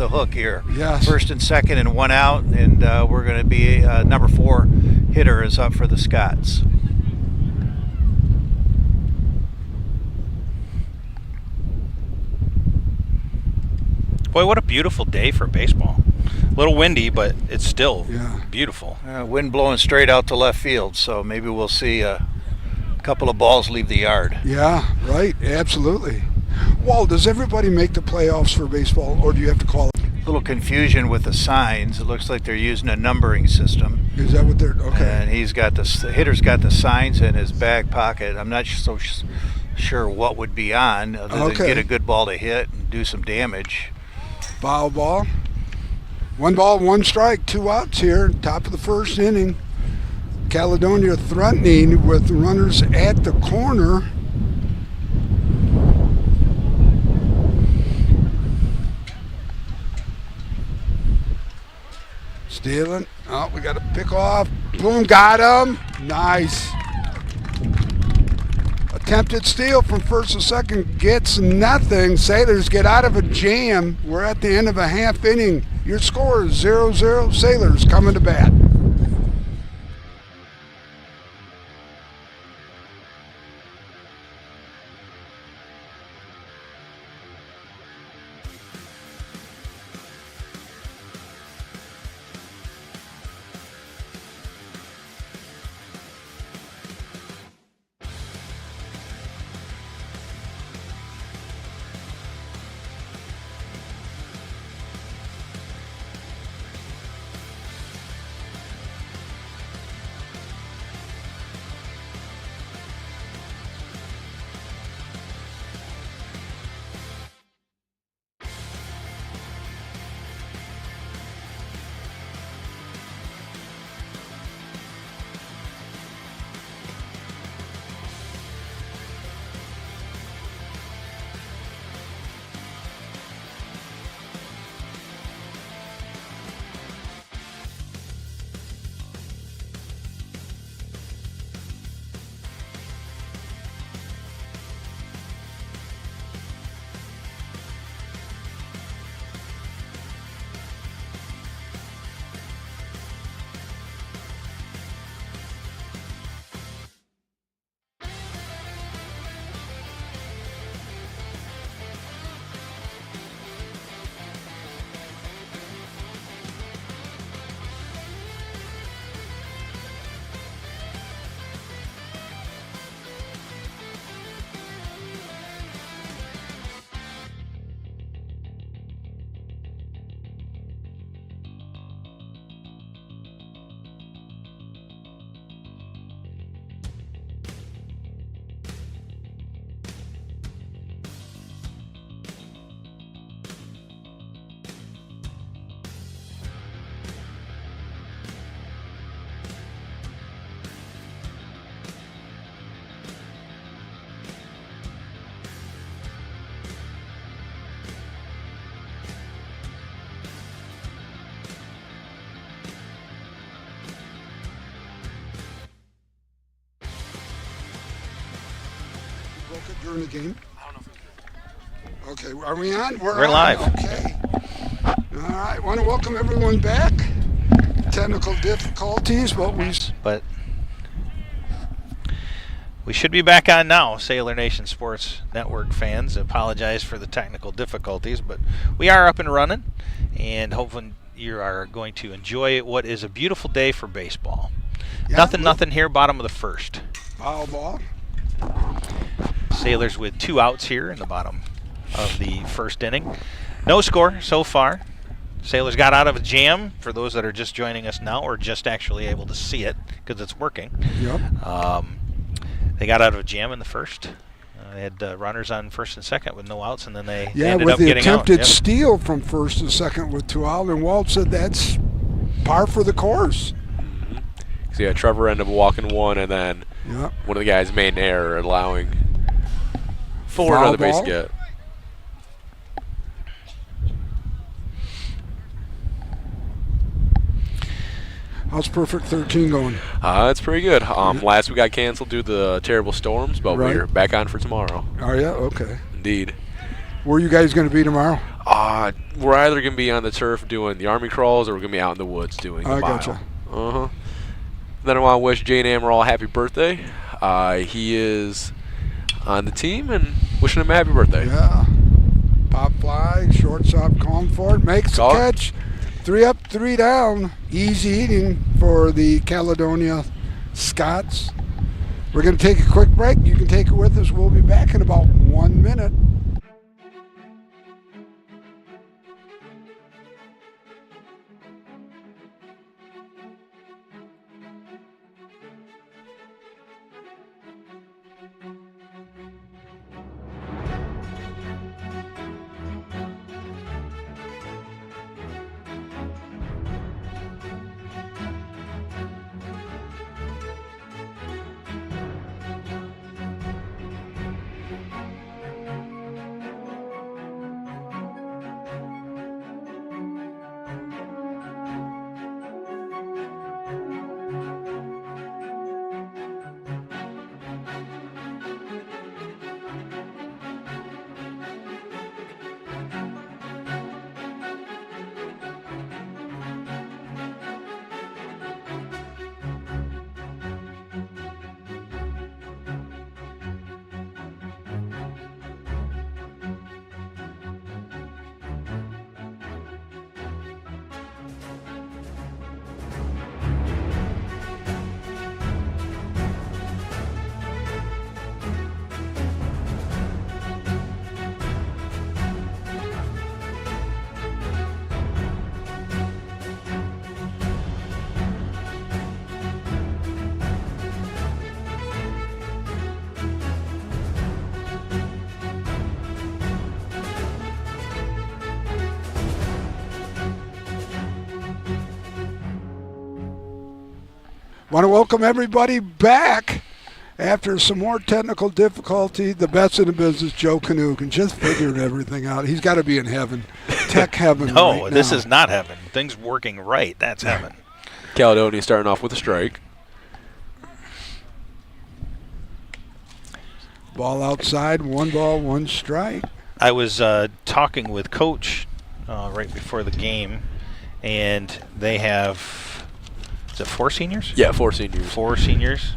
the hook here. Yes. First and second and one out, and we're going to be number 4 hitter is up for the Scots. Boy, what a beautiful day for baseball. A little windy, but it's still beautiful. Wind blowing straight out to left field, so maybe we'll see a couple of balls leave the yard. Yeah, right. Absolutely. Walt, does everybody make the playoffs for baseball, or do you have to call it? A little confusion with the signs. It looks like they're using a numbering system. Is that what they're okay? And the hitter's got the signs in his back pocket. I'm not so sure what would be on other than get a good ball to hit and do some damage. Foul ball. 1 ball, 1 strike, 2 outs here. Top of the first inning. Caledonia threatening with runners at the corner. Stealing. Oh, we got to pick off. Boom, got him. Nice. Attempted steal from first to second gets nothing. Sailors get out of a jam. We're at the end of a half inning. Your score is 0-0. Sailors coming to bat. During the game? I don't know if Okay, are we on? We're live. Okay. All right, want to welcome everyone back. Technical difficulties, but we should be back on now, Sailor Nation Sports Network fans. Apologize for the technical difficulties, but we are up and running, and hopefully you are going to enjoy what is a beautiful day for baseball. Yeah, Nothing here, bottom of the first. Foul ball. Sailors with 2 outs here in the bottom of the first inning. No score so far. Sailors got out of a jam, for those that are just joining us now or just actually able to see it because it's working. Yep. They got out of a jam in the first. They had runners on first and second with no outs, and then they ended up with the getting out. attempted steal from first to second with 2 out, and Walt said that's par for the course. Mm-hmm. So yeah, Trevor ended up walking 1, and then one of the guys made an error allowing 4 another base get. How's Perfect 13 going? It's pretty good. Last week got canceled due to the terrible storms, but we're back on for tomorrow. Are you? Okay. Indeed. Where are you guys going to be tomorrow? We're either going to be on the turf doing the Army crawls, or we're going to be out in the woods doing the mile. Gotcha. Then I want to wish Jane Amaral a happy birthday. He is on the team, and wishing him a happy birthday. Yeah. Pop fly, shortstop calling for it, makes the catch. 3 up, 3 down. Easy eating for the Caledonia Scots. We're going to take a quick break. You can take it with us. We'll be back in about 1 minute. Want to welcome everybody back after some more technical difficulty. The best in the business, Joe Kanukin, just figured everything out. He's got to be in heaven, tech heaven. No, right this now. is not heaven. Things working right. That's heaven. Caledonia starting off with a strike. Ball outside, 1 ball, 1 strike. I was talking with Coach right before the game, and they have, is it 4 seniors? Yeah, 4 seniors. 4 seniors.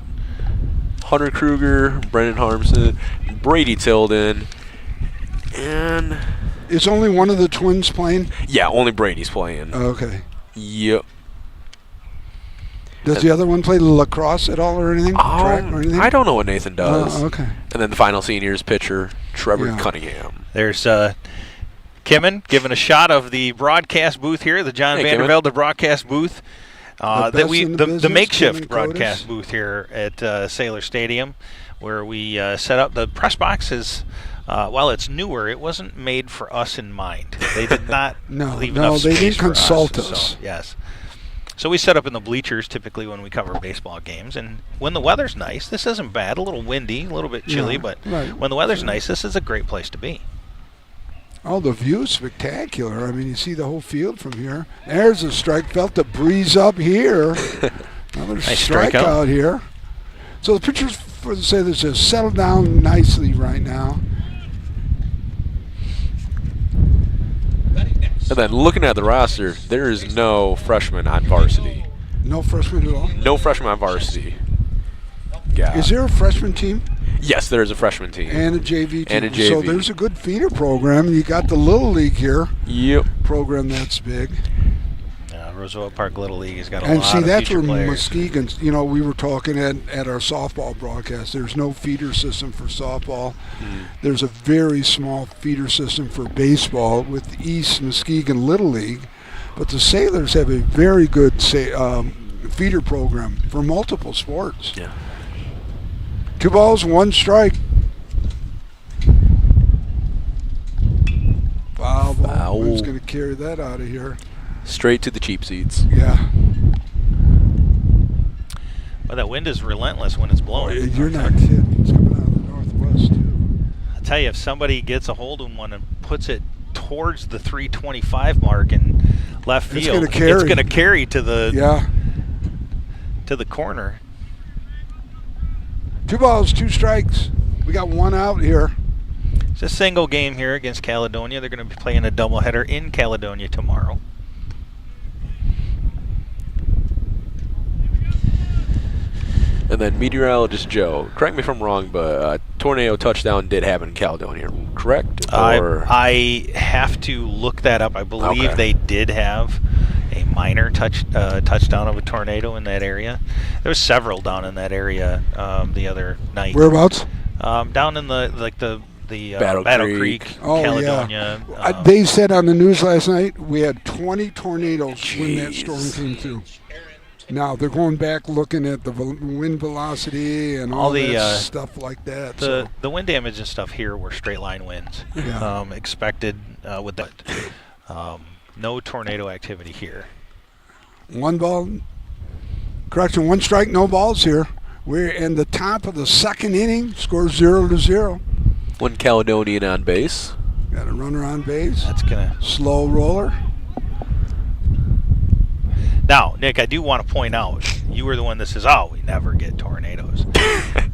Hunter Kruger, Brendan Harmson, Brady Tilden, and... Is only one of the twins playing? Yeah, only Brady's playing. Okay. Yep. Does the other one play lacrosse at all or anything? Track or anything? I don't know what Nathan does. Okay. And then the final seniors pitcher, Trevor Yeah. Cunningham. There's Kimmin giving a shot of the broadcast booth here, the John Hey, Vandervelde broadcast booth. The makeshift Kimmin broadcast Cotis. booth here at Saylor Stadium, where we set up the press box. Is while it's newer, it wasn't made for us in mind. They did not leave enough they space didn't for consult us. us. So, yes. So we set up in the bleachers typically when we cover baseball games, and when the weather's nice, this isn't bad. A little windy, a little bit chilly, Yeah, but right. when the weather's nice, this is a great place to be. Oh, the view's spectacular. I mean, you see the whole field from here. There's a strike. Felt the breeze up here. Another Nice strikeout strikeout. here. So the pitchers for the Sailors just settled down nicely right now. And then looking at the roster, there is no freshman on varsity. No freshmen at all. No freshman on varsity. Yeah. Is there a freshman team Yes, there is a freshman team. and a JV team? And a So JV. there's a good feeder program. You got the Little League here. Yep. Program that's big. Roosevelt Park Little League has got a And lot see, of that's future where players. Muskegon's, you know, we were talking at our softball broadcast. There's no feeder system for softball. There's a very small feeder system for baseball with East Muskegon Little League. But the Sailors have a very good feeder program for multiple sports. Yeah. 2 balls, 1 strike. Foul ball. Foul. Who's going to carry that out of here? Straight to the cheap seats. Yeah. Well, that wind is relentless when it's blowing. You're not kidding. It's coming out of the northwest, too. I tell you, if somebody gets a hold of one and puts it towards the 325 mark in left It's field, gonna carry. it's going to carry to the Yeah. corner. 2 balls, 2 strikes. We got 1 out here. It's a single game here against Caledonia. They're going to be playing a doubleheader in Caledonia tomorrow. And then meteorologist Joe, correct me if I'm wrong, but tornado touchdown did happen in Caledonia, correct? I have to look that up. I believe they did have a minor touchdown of a tornado in that area. There was several down in that area the other night. Whereabouts? Down in the Battle Creek, Oh, Caledonia. Yeah. They said on the news last night we had 20 tornadoes when that storm came through. Now they're going back looking at the wind velocity and all that stuff like that. The wind damage and stuff here were straight line winds. Yeah. Expected with that. No tornado activity here. One strike, no balls here. We're in the top of the second inning. Score 0-0. One Caledonian on base. Got a runner on base. That's gonna slow roller. Now, Nick, I do want to point out, you were the one that says, we never get tornadoes.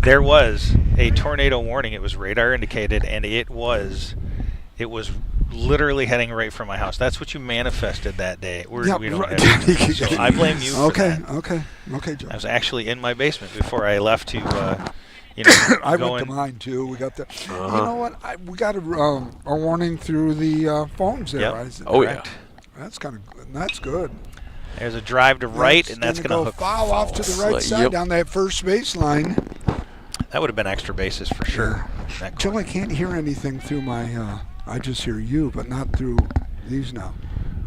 There was a tornado warning. It was radar indicated, and it was literally heading right for my house. That's what you manifested that day. We don't have it. So I blame you for that. Okay, Joe. I was actually in my basement before I left to, I went to mine, too. We got the. You know what? We got a warning through the phones there. Yep. Yeah. That's good. There's a drive to right, and that's going to hook foul off to the right side down that first base line. That would have been extra bases for sure. Joe, I can't hear anything through my. I just hear you, but not through these now.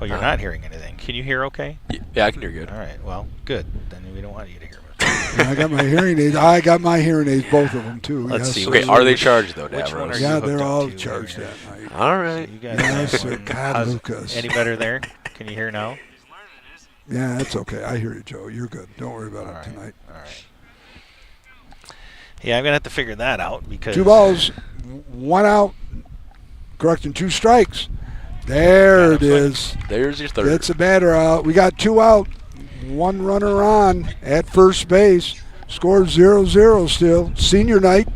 Oh, you're not hearing anything. Can you hear okay? Yeah, I can hear good. All right. Well, good. Then we don't want you to hear me. I got my hearing aids. I got my hearing aids, both of them too. Let's see. Okay, are they charged though, Which one Davros? are Yeah, you they're hooked all up to charged there? that night. All right. So you guys Yes, sir. God, Lucas. Any better there? Can you hear now? Yeah, that's okay. I hear you, Joe. You're good. Don't worry about it tonight. All right. Yeah, I'm gonna have to figure that out because 2 balls, 1 out. Correction, 2 strikes. There it is. There's your third. Gets a batter out. We got 2 out. 1 runner on at first base. Score 0-0 still. Senior night.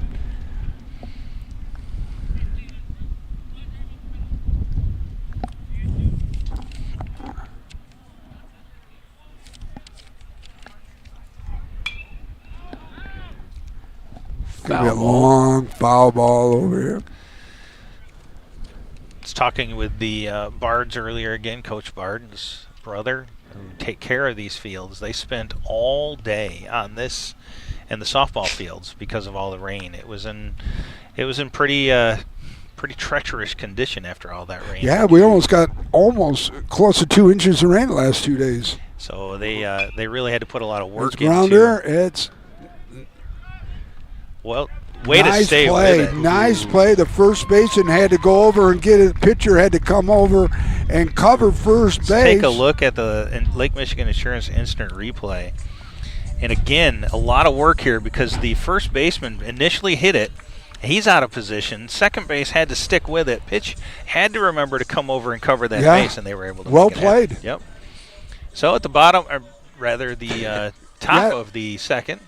Gonna be a long foul ball over here. was talking with the Bards earlier again, Coach Bard's brother, who take care of these fields. They spent all day on this and the softball fields because of all the rain. It was in pretty treacherous condition after all that rain. Yeah, we almost got close to 2 inches of rain the last 2 days. So they really had to put a lot of work into. Grounder, it's well. Way nice to stay play. with it. Nice play. The first baseman had to go over and get it. Pitcher had to come over and cover first base. Take a look at the Lake Michigan Insurance instant replay. And again, a lot of work here because the first baseman initially hit it. He's out of position. Second base had to stick with it. Pitch had to remember to come over and cover that base, and they were able to well make it played. happen. Yep. So at the bottom, or rather the top of the second,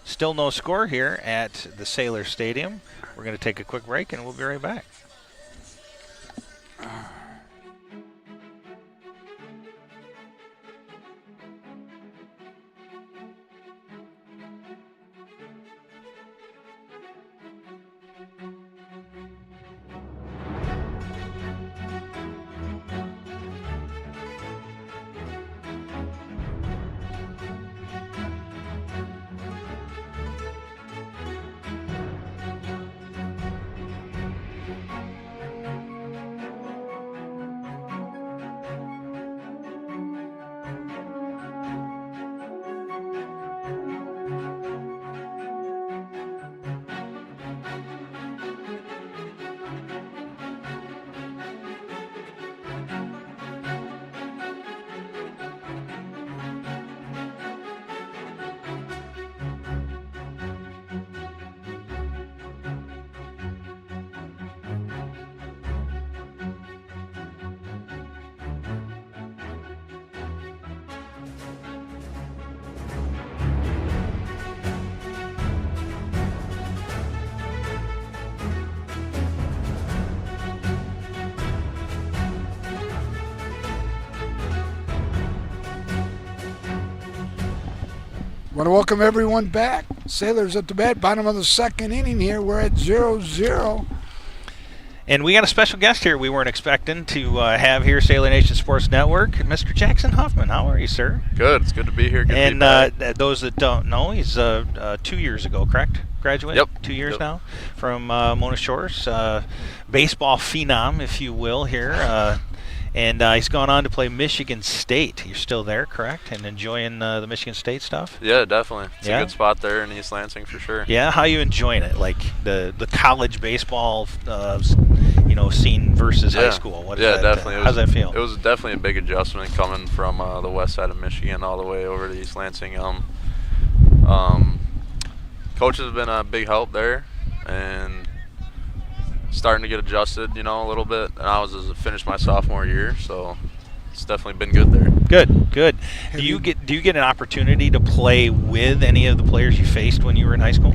still no score here at the Sailor Stadium. We're going to take a quick break, and we'll be right back. Want to welcome everyone back. Sailors at the bat, bottom of the second inning here. We're at 0-0. And we got a special guest here we weren't expecting to have here, Sailor Nation Sports Network, Mr. Jackson Huffman. How are you, sir? Good. It's good to be here. Good and to be back. Those that don't know, he's 2 years ago, correct? Graduate? Yep. 2 years Yep. now from Mona Shores. Baseball phenom, if you will, here. And he's gone on to play Michigan State. You're still there, correct? And enjoying the Michigan State stuff? Yeah, definitely. It's Yeah? a good spot there in East Lansing for sure. Yeah, how you enjoying it? Like the college baseball, scene versus high school. What is Yeah, that, definitely. How's that feel? It was definitely a big adjustment coming from the west side of Michigan all the way over to East Lansing. Coaches have been a big help there, and starting to get adjusted, a little bit. And I was finished my sophomore year, so it's definitely been good there. Good. Do you get an opportunity to play with any of the players you faced when you were in high school?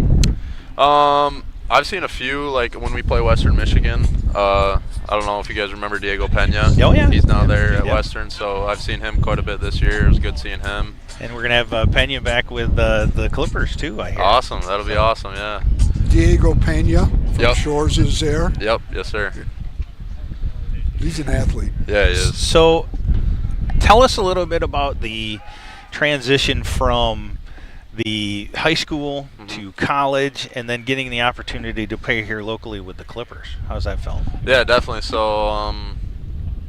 I've seen a few, like when we play Western Michigan. I don't know if you guys remember Diego Pena. Oh, yeah. He's now there at Yep. Western, so I've seen him quite a bit this year. It was good seeing him. And we're going to have Pena back with the Clippers, too, I hear. Awesome. That'll be awesome, yeah. Diego Pena from Yep. Shores is there. Yep, yes, sir. He's an athlete. Yeah, he is. So tell us a little bit about the transition from the high school to college and then getting the opportunity to play here locally with the Clippers. How's that felt? Yeah, definitely. So,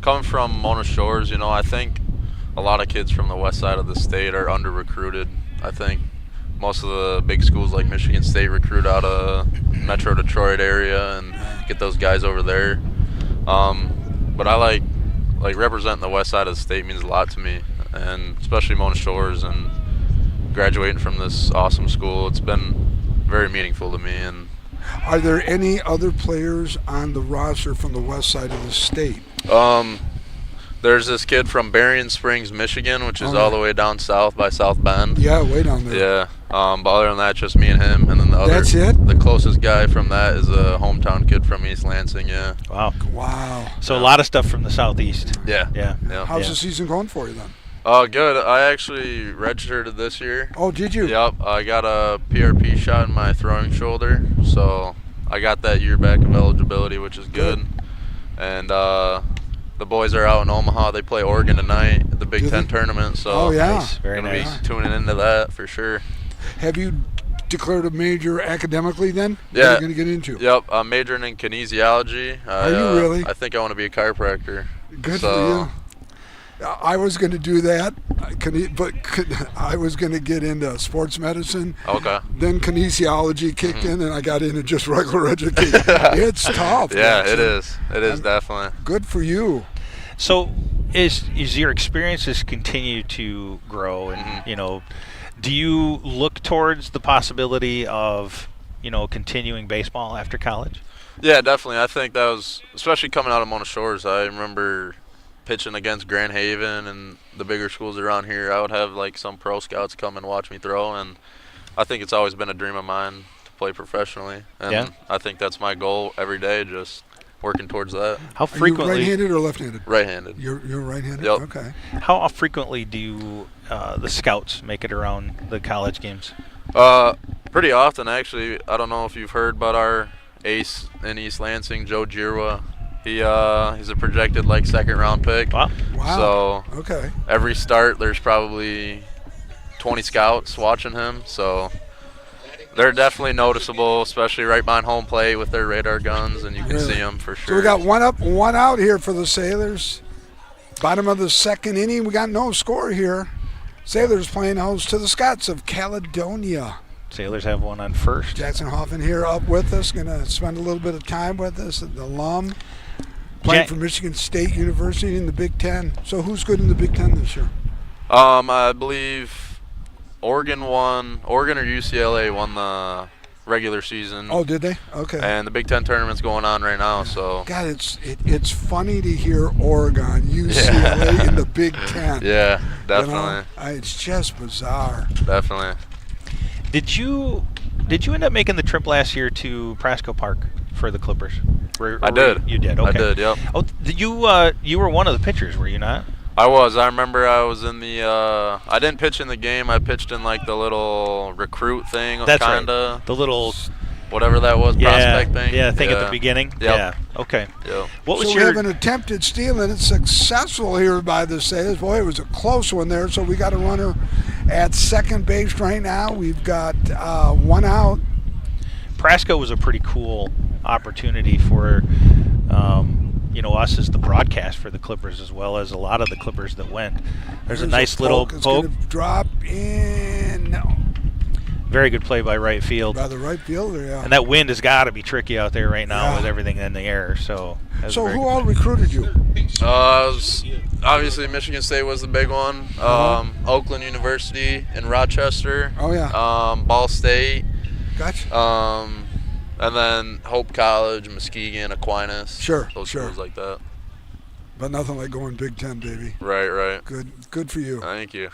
coming from Mona Shores, I think a lot of kids from the west side of the state are under-recruited. I think most of the big schools like Michigan State recruit out of Metro Detroit area and get those guys over there. But I like representing the west side of the state means a lot to me, and especially Mona Shores and graduating from this awesome school. It's been very meaningful to me. And Are there any other players on the roster from the west side of the state? there's this kid from Berrien Springs, Michigan, which is all the way down south by South Bend. Yeah, way down there. Yeah. But other than that, just me and him, and then the other. That's it? The closest guy from that is a hometown kid from East Lansing. Yeah. Wow. So a lot of stuff from the southeast. Yeah. Yeah. How's the season going for you then? Good. I actually redshirted this year. Oh, did you? Yep. I got a PRP shot in my throwing shoulder, so I got that year back of eligibility, which is good. And the boys are out in Omaha. They play Oregon tonight at the Big Ten tournament, so Oh, yeah. Nice. Very gonna nice. be tuning into that for sure. Have you declared a major academically then? Yeah. What are you going to get into? Yep. I'm majoring in kinesiology. Are you really? I think I want to be a chiropractor. Good So- for you. I was going to do that, but I was going to get into sports medicine. Okay. Then kinesiology kicked in, and I got into just regular education. It's tough. Yeah, actually. it is. It is definitely. Good for you. So is your experiences continue to grow, and do you look towards the possibility of continuing baseball after college? Yeah, definitely. I think that was, especially coming out of Mona Shores, I remember pitching against Grand Haven and the bigger schools around here. I would have like some pro scouts come and watch me throw, and I think it's always been a dream of mine to play professionally. And Yeah. I think that's my goal every day, just working towards that. How Are you frequently? right-handed or left-handed? Right-handed. You're right-handed? Yep. Okay. How frequently do the scouts make it around the college games? Pretty often, actually. I don't know if you've heard about our ace in East Lansing, Joe Jirwa. He's a projected second round pick. Wow. Wow. So Okay. every start there's probably 20 scouts watching him, so they're definitely noticeable, especially right behind home plate with their radar guns, and you can Really? see them for So sure. we got one up, one out here for the Sailors. Bottom of the second inning, we got no score here. Sailors playing host to the Scots of Caledonia. Sailors have one on first. Jackson Hoffman here up with us, going to spend a little bit of time with us, an alum, playing for Michigan State University in the Big Ten. So who's good in the Big Ten this year? I believe Oregon or UCLA won the regular season. Oh, did they? Okay. And the Big Ten tournament's going on right now, so. God, it's funny to hear Oregon, UCLA in the Big Ten. Yeah, definitely. It's just bizarre. Definitely. Did you end up making the trip last year to Prasco Park for the Clippers? I did. You did. Okay. I did. Yep. Oh, you were one of the pitchers, were you not? I was. I remember I was in the. I didn't pitch in the game. I pitched in like the little recruit thing. That's kinda. right. The little. Whatever that was, prospect thing. Yeah, thing at the beginning. Yep. Yeah. Okay. Yep. What was so your? we have an attempted steal, and it's successful here by the Sailors. Boy, it was a close one there. So we got a runner at second base right now. We've got one out. Prasco was a pretty cool opportunity for, us as the broadcast for the Clippers, as well as a lot of the Clippers that went. There's a nice little It's poke. going to drop in. No. Very good play by right field. By the right fielder, yeah. And that wind has got to be tricky out there right now Yeah. with everything in the air. So who all recruited you? Obviously, Michigan State was the big one. Oakland University in Rochester. Oh, yeah. Ball State. Gotcha. And then Hope College, Muskegon, Aquinas. Sure, Those sure. schools like that. But nothing like going Big Ten, baby. Right. Good for you. Thank you.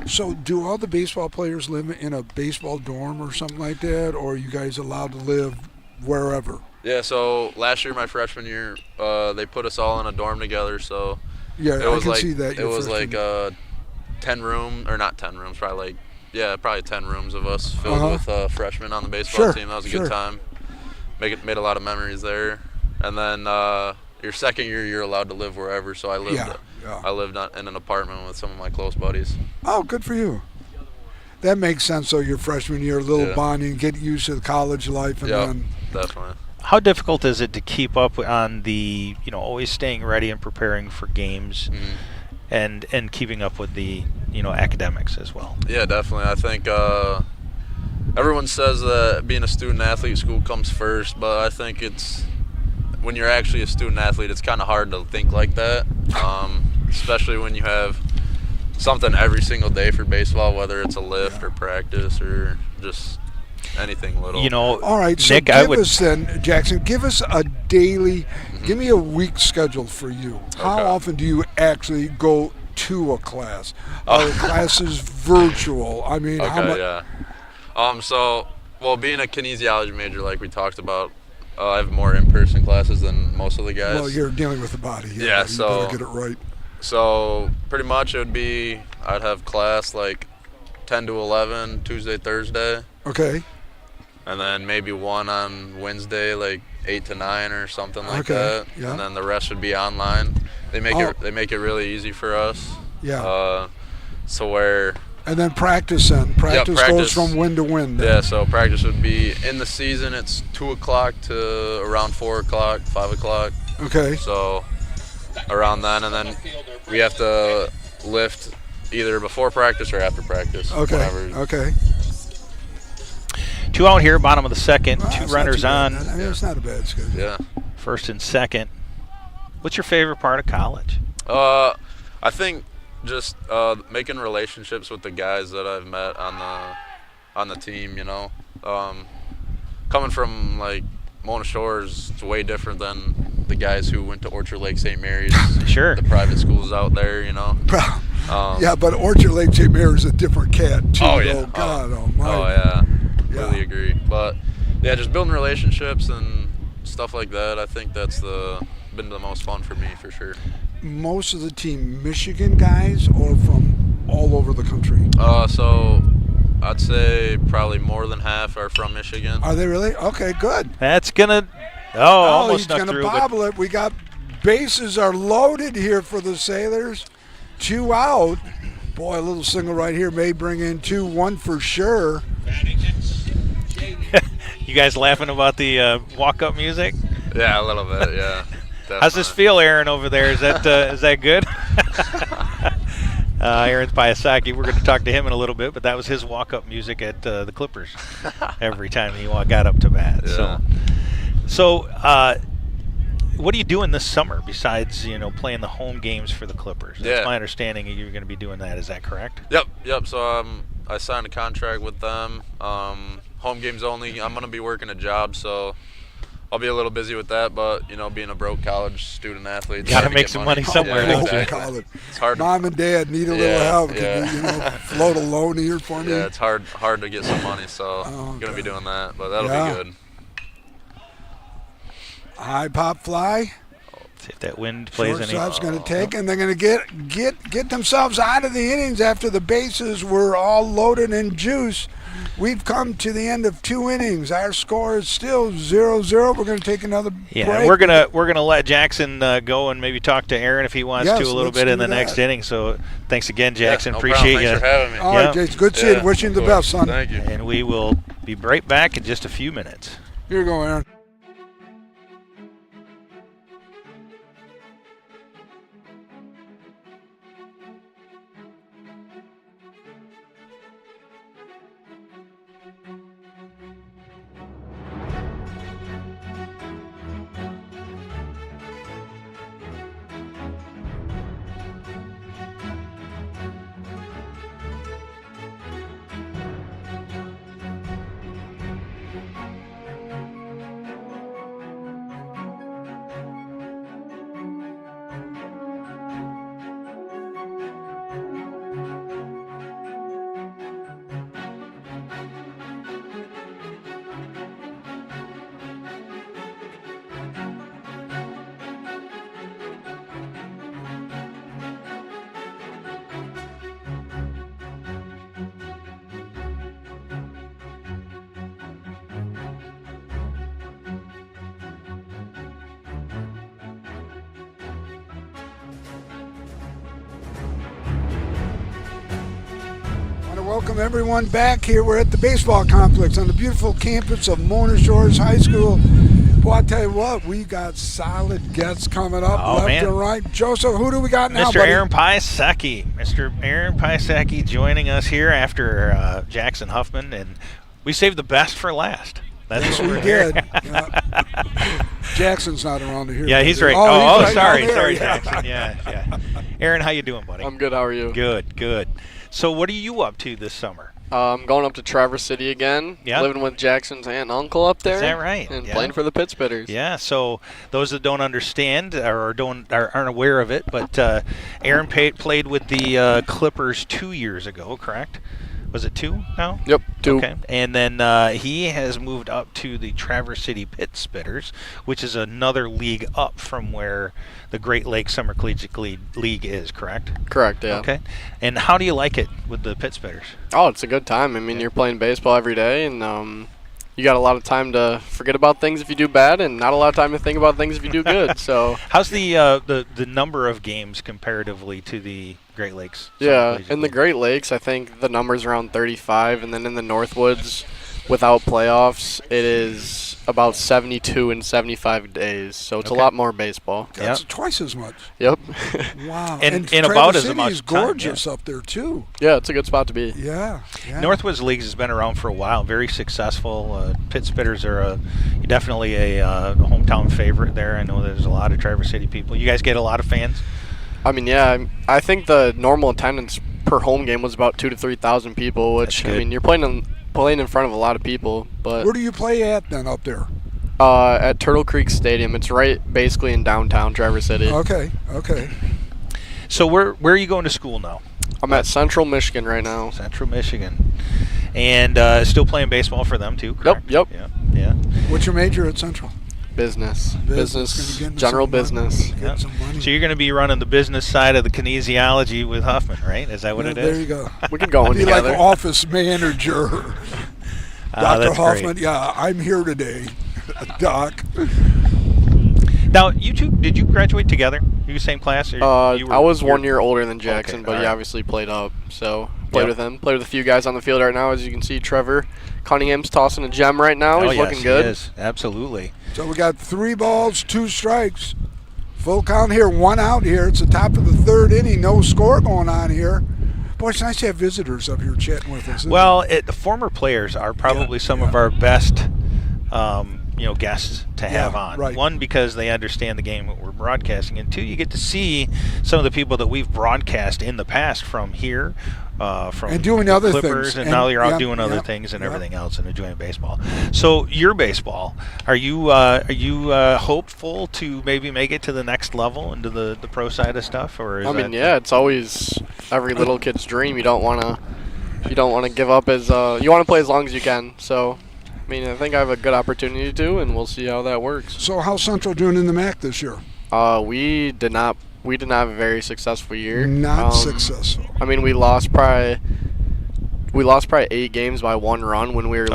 So do all the baseball players live in a baseball dorm or something like that, or are you guys allowed to live wherever? Yeah, so last year, my freshman year, they put us all in a dorm together, so Yeah, it was I can like see that. it was like 10 room, or not 10 rooms, probably 10 rooms of us filled with freshmen on the baseball team. That was a good time. Made a lot of memories there. And then your second year, you're allowed to live wherever. So I lived in an apartment with some of my close buddies. Oh, good for you. That makes sense. So your freshman year, a little bonding, get used to the college life, and then definitely. How difficult is it to keep up on the, always staying ready and preparing for games, and keeping up with the, academics as well? Yeah, definitely. I think everyone says that being a student athlete, school comes first, but I think it's when you're actually a student athlete, it's kind of hard to think like that, especially when you have something every single day for baseball, whether it's a lift or practice or just anything little. All right, so Nick, Jackson, give us a daily, give me a week schedule for you. How often do you actually go to a class? Are the classes virtual? I mean, how much? Being a kinesiology major, like we talked about, I have more in-person classes than most of the guys. Well, you're dealing with the body. Yeah, you so better get it right. So pretty much it would be, I'd have class like 10 to 11, Tuesday, Thursday. Okay. And then maybe one on Wednesday, like 8 to 9 or something like that. Yeah. And then the rest would be online. They make it really easy for us. Yeah. So where. And then practice then. Practice goes from when to when. Then. Yeah, so practice would be in the season. It's 2 o'clock to around 4 o'clock, 5 o'clock. Okay. So around then, and then we have to lift either before practice or after practice. Okay. Whenever. Okay. 2 out here, bottom of the second. Well, 2 runners on. I mean, it's not a bad schedule. Yeah. First and second. What's your favorite part of college? I think just making relationships with the guys that I've met on the team. Coming from like Mona Shores, it's way different than the guys who went to Orchard Lake St. Mary's. Sure. The private schools out there, Yeah, but Orchard Lake St. Mary's is a different cat too. Oh yeah. Oh God Almighty. Oh yeah. Really agree. But yeah, just building relationships and stuff like that. I think that's been the most fun for me for sure. Most of the team Michigan guys or from all over the country? So I'd say probably more than half are from Michigan. Are they really? Okay, good. That's gonna. Almost he's snuck gonna through. bobble it. We got bases are loaded here for the Sailors. 2 out. Boy, a little single right here may bring in 2, 1 for sure. You guys laughing about the walk-up music? Yeah, a little bit. Yeah. How's this feel, Aaron, over there? Is that good? Aaron's Piasaki. We're going to talk to him in a little bit, but that was his walk-up music at the Clippers every time he got up to bat. Yeah. So what are you doing this summer besides playing the home games for the Clippers? That's my understanding you're going to be doing that. Is that correct? Yep. So I signed a contract with them. Home games only. I'm going to be working a job, so I'll be a little busy with that, but being a broke college student athlete, got to make some money somewhere. Yeah, Exactly. exactly. It's hard. Mom and Dad need a little help. Can you float a loan here for me? Yeah, it's hard to get some money, so I'm gonna be doing that, but that'll be good. High pop fly. See if that wind plays any. Shortstop's going to take, and they're going to get themselves out of the innings after the bases were all loaded and juice. We've come to the end of 2 innings. Our score is still 0-0. We're going to take another break. We're gonna let Jackson go and maybe talk to Aaron if he wants to a little bit in the next inning. So thanks again, Jackson. No Appreciate problem. you. Thanks for having me. All right, Jason. Good seeing you. Wishing you the best, son. Thank you. And we will be right back in just a few minutes. Here you go, Aaron. Welcome everyone back here. We're at the baseball complex on the beautiful campus of Mona Shores High School. Boy, I tell you what, we got solid guests coming up left and right. Joseph, who do we got now, Mr. buddy? Aaron Piasecki. Mr. Aaron Piasecki joining us here after Jackson Huffman, and we saved the best for last. That's what we did. Yeah. Jackson's not around here. Yeah, he's right. Oh, he's sorry, right Jackson. Yeah. Aaron, how you doing, buddy? I'm good. How are you? Good. So what are you up to this summer? I'm going up to Traverse City again. Yeah. Living with Jackson's aunt and uncle up there. Is that right? And playing for the Pittsbitters. Yeah. So those that don't understand or aren't aware of it, but Aaron played with the Clippers 2 years ago, correct? Was it 2 now? Yep, 2. Okay. And then he has moved up to the Traverse City Pittsbitters, which is another league up from where the Great Lakes Summer Collegiate League is, correct? Correct, yeah. Okay. And how do you like it with the Pittsbitters? Oh, it's a good time. I mean, you're playing baseball every day, and you got a lot of time to forget about things if you do bad, and not a lot of time to think about things if you do good. So how's the number of games comparatively to the Great Lakes? Yeah, in the Great Lakes, I think the number's around 35, and then in the Northwoods, without playoffs, it is about 72 and 75 days. So it's a lot more baseball. That's twice as much. Yep. Wow. And Traverse about as City much is time, gorgeous up there too. Yeah, it's a good spot to be. Yeah. Northwoods Leagues has been around for a while, very successful. Pittsbitters are definitely a hometown favorite there. I know there's a lot of Traverse City people. You guys get a lot of fans? I mean, yeah, I think the normal attendance per home game was about 2,000 to 3,000 people, which, I mean, you're playing in front of a lot of people. But where do you play at then up there? At Turtle Creek Stadium. It's right basically in downtown Traverse City. Okay. So where are you going to school now? I'm at Central Michigan right now. Central Michigan. And still playing baseball for them too, correct? Yep. Yeah. What's your major at Central? Business, general business. Yeah. So you're going to be running the business side of the kinesiology with Huffman, right? Is that what it is? There you go. We can go in together. Be like office manager. Dr. Hoffman, great. Yeah, I'm here today, Doc. Now, you two, did you graduate together? You the same class? Or I was 1 year older than Jackson, but he right. obviously played up. So played with him. Played with a few guys on the field right now. As you can see, Trevor Cunningham's tossing a gem right now. He's looking good. He is. Absolutely. So we got 3 balls, 2 strikes. Full count here, 1 out here. It's the top of the 3rd inning. No score going on here. Boy, it's nice to have visitors up here chatting with us. Well, the former players are probably some of our best guests to have on. Right. 1, because they understand the game that we're broadcasting, and 2, you get to see some of the people that we've broadcast in the past from here, from and doing other Clippers, things. and now you're out doing other things and everything else and enjoying baseball. So your baseball, are you hopeful to maybe make it to the next level into the pro side of stuff, or is it's always every little kid's dream. You don't want to give up you want to play as long as you can. So I think I have a good opportunity to, and we'll see how that works. So how's Central doing in the MAC this year? We did not. We did not have a very successful year. Not successful. I mean, we lost probably 8 games by 1 run when we were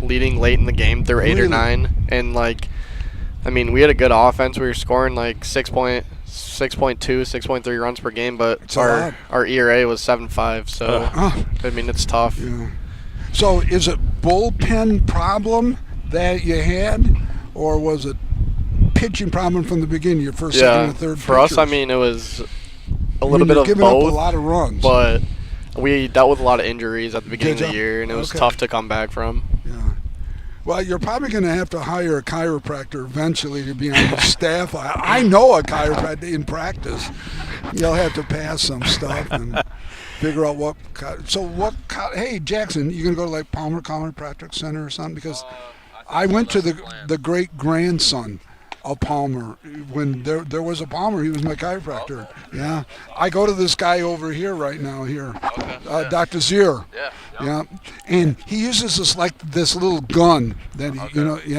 leading late in the game through 8 or 9. And like, I mean, we had a good offense. We were scoring like 6.2, 6.3 runs per game, but our ERA was 7.5. So I mean, it's tough. Yeah. So is it bullpen problem that you had, or was it pitching problem from the beginning? Your first, second, and third. For us, I mean, it was a little bit of giving both. Up a lot of runs, but we dealt with a lot of injuries at the beginning of the year, and it was tough to come back from. Yeah. Well, you're probably going to have to hire a chiropractor eventually to be on the staff. I know a chiropractor in practice. You'll have to pass some stuff and figure out what. Hey, Jackson, you going to go to like Palmer Chiropractic Center or something? Because I went to the great grandson of Palmer. When there was a Palmer, he was my chiropractor. Yeah, I go to this guy over here right now Dr. Zier. Yeah, and he uses this little gun that he,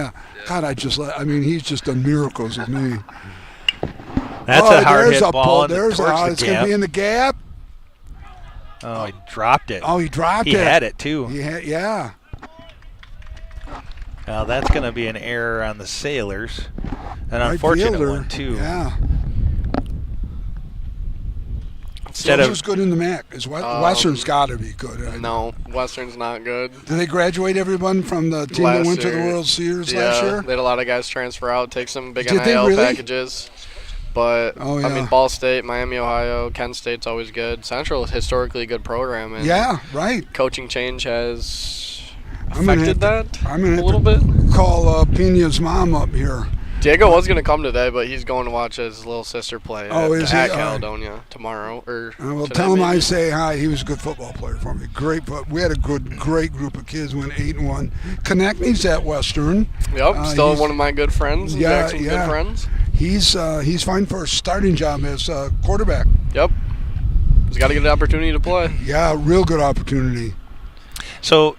God, I mean, he's just done miracles with me. That's a hard hit ball. It's going to be in the gap. Oh, he dropped it. Oh, he dropped it. He had it too. Yeah. Now that's going to be an error on the Sailors. An unfortunate one, too. Yeah. Who's good in the MAC? Western's got to be good. No, Western's not good. Did they graduate everyone from the team that went to the World Series last year? They had a lot of guys transfer out, take some big NIL packages. But, I mean, Ball State, Miami, Ohio, Kent State's always good. Central is historically a good program. And right. Coaching change has affected that I'm gonna a little bit. Call Pina's mom up here. Diego was going to come today, but he's going to watch his little sister play at Caledonia tomorrow. Well, tell him I say hi. He was a good football player for me. We had a great group of kids. Went 8-1. Konechny's at Western. Yep, still one of my good friends. Jackson's good friends. He's fighting for a starting job as quarterback. Yep, he's got to get an opportunity to play. Yeah, real good opportunity. So,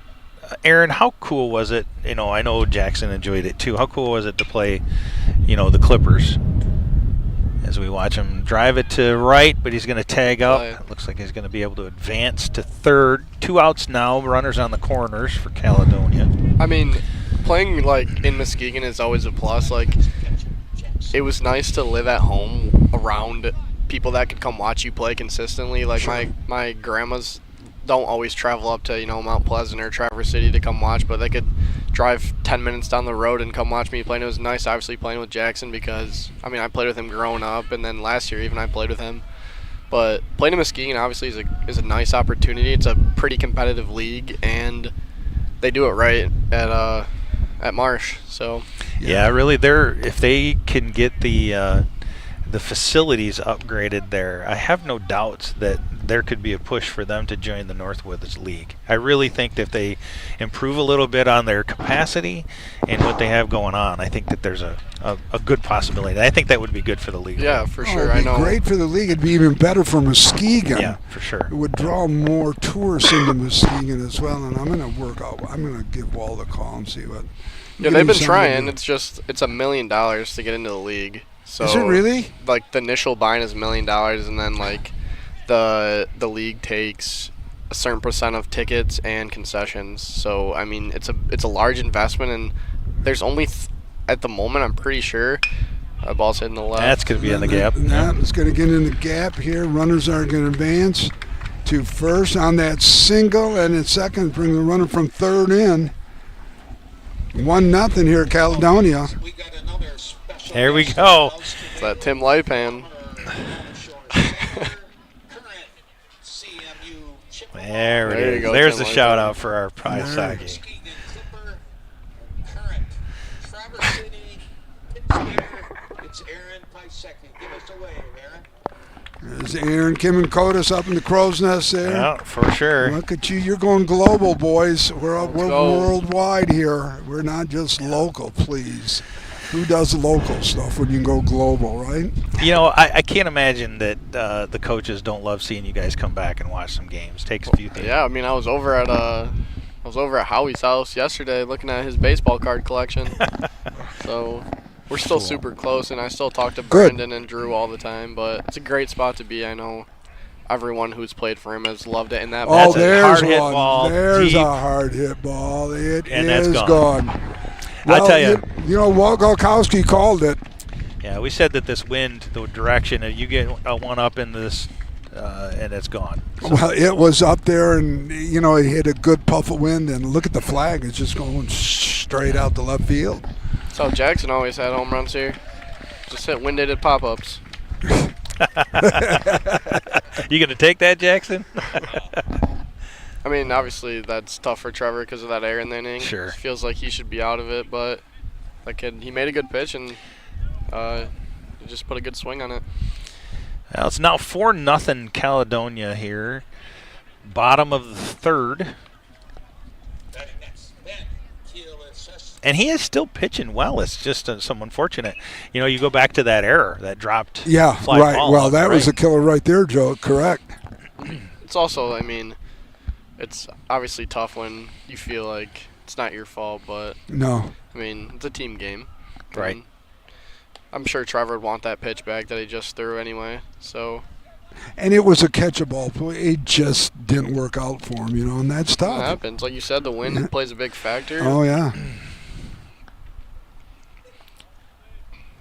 Aaron, how cool was it? I know Jackson enjoyed it too. How cool was it to play, the Clippers? As we watch him drive it to right, but he's going to tag up. It looks like he's going to be able to advance to third. 2 outs now, runners on the corners for Caledonia. I mean, playing like in Muskegon is always a plus. Like, it was nice to live at home around people that could come watch you play consistently. Like my grandma's don't always travel up to Mount Pleasant or Traverse City to come watch, but they could drive 10 minutes down the road and come watch me play. And it was nice, obviously, playing with Jackson because I played with him growing up, and then last year even I played with him. But playing in Muskegon obviously is a nice opportunity. It's a pretty competitive league, and they do it right at Marsh. So yeah, really, if they can get the facilities upgraded there, I have no doubts that there could be a push for them to join the Northwoods League. I really think that if they improve a little bit on their capacity and what they have going on, I think that there's a good possibility. I think that would be good for the league. Yeah, for sure. It'd be great for the league. It'd be even better for Muskegon. Yeah, for sure. It would draw more tourists into Muskegon as well, and I'm going to give Walt a call and see what. Yeah, they've been trying. It's $1 million to get into the league. So, is it really? Like, the initial buy-in is $1 million, and then like the league takes a certain percent of tickets and concessions. So I mean, it's a large investment, and there's only at the moment, I'm pretty sure, ball's hitting the left. That's going to be in the gap. It's going to get in the gap here. Runners are going to advance to first on that single, and in second, bring the runner from third in. 1-0 here at Caledonia. There we go. It's that Tim Lipan. There it is. There's the shout out for our Paisagi. There's Aaron, Kim, and Kotis up in the crow's nest there. Yeah, for sure. Look at you. You're going global, boys. We're worldwide here. We're not just local, please. Who does local stuff when you can go global, right? I can't imagine that the coaches don't love seeing you guys come back and watch some games. Takes a few things. Yeah, I was over at Howie's house yesterday looking at his baseball card collection. So we're still super close, and I still talk to Brandon and Drew all the time. But it's a great spot to be. I know everyone who's played for him has loved it. And that Oh, a there's hard hit one. ball, There's deep. a hard hit ball. It And is that's gone. Well, I tell you. You know, Walkowski called it. Yeah, we said that this wind, the direction, you get a one up in this, and it's gone. So. Well, it was up there, and, you know, it hit a good puff of wind, and look at the flag. It's just going straight out to left field. That's how Jackson always had home runs here. Just hit wind-aided pop-ups. You going to take that, Jackson? I mean, obviously that's tough for Trevor because of that error in the inning. Sure. It feels like he should be out of it, but that kid, he made a good pitch, and he just put a good swing on it. Well, it's now 4-0 Caledonia here. Bottom of the third. And he is still pitching well. It's just some unfortunate. You know, you go back to that error, that dropped fly right. ball. Well, that was a right. killer right there, Joe. Correct. It's also, I mean, it's obviously tough when you feel like it's not your fault, but No. I mean, it's a team game. Right. And I'm sure Trevor would want that pitch back that he just threw anyway. So. And it was a catchable play. It just didn't work out for him, you know, and that's It tough. happens. Like you said, the wind plays a big factor. Oh, yeah.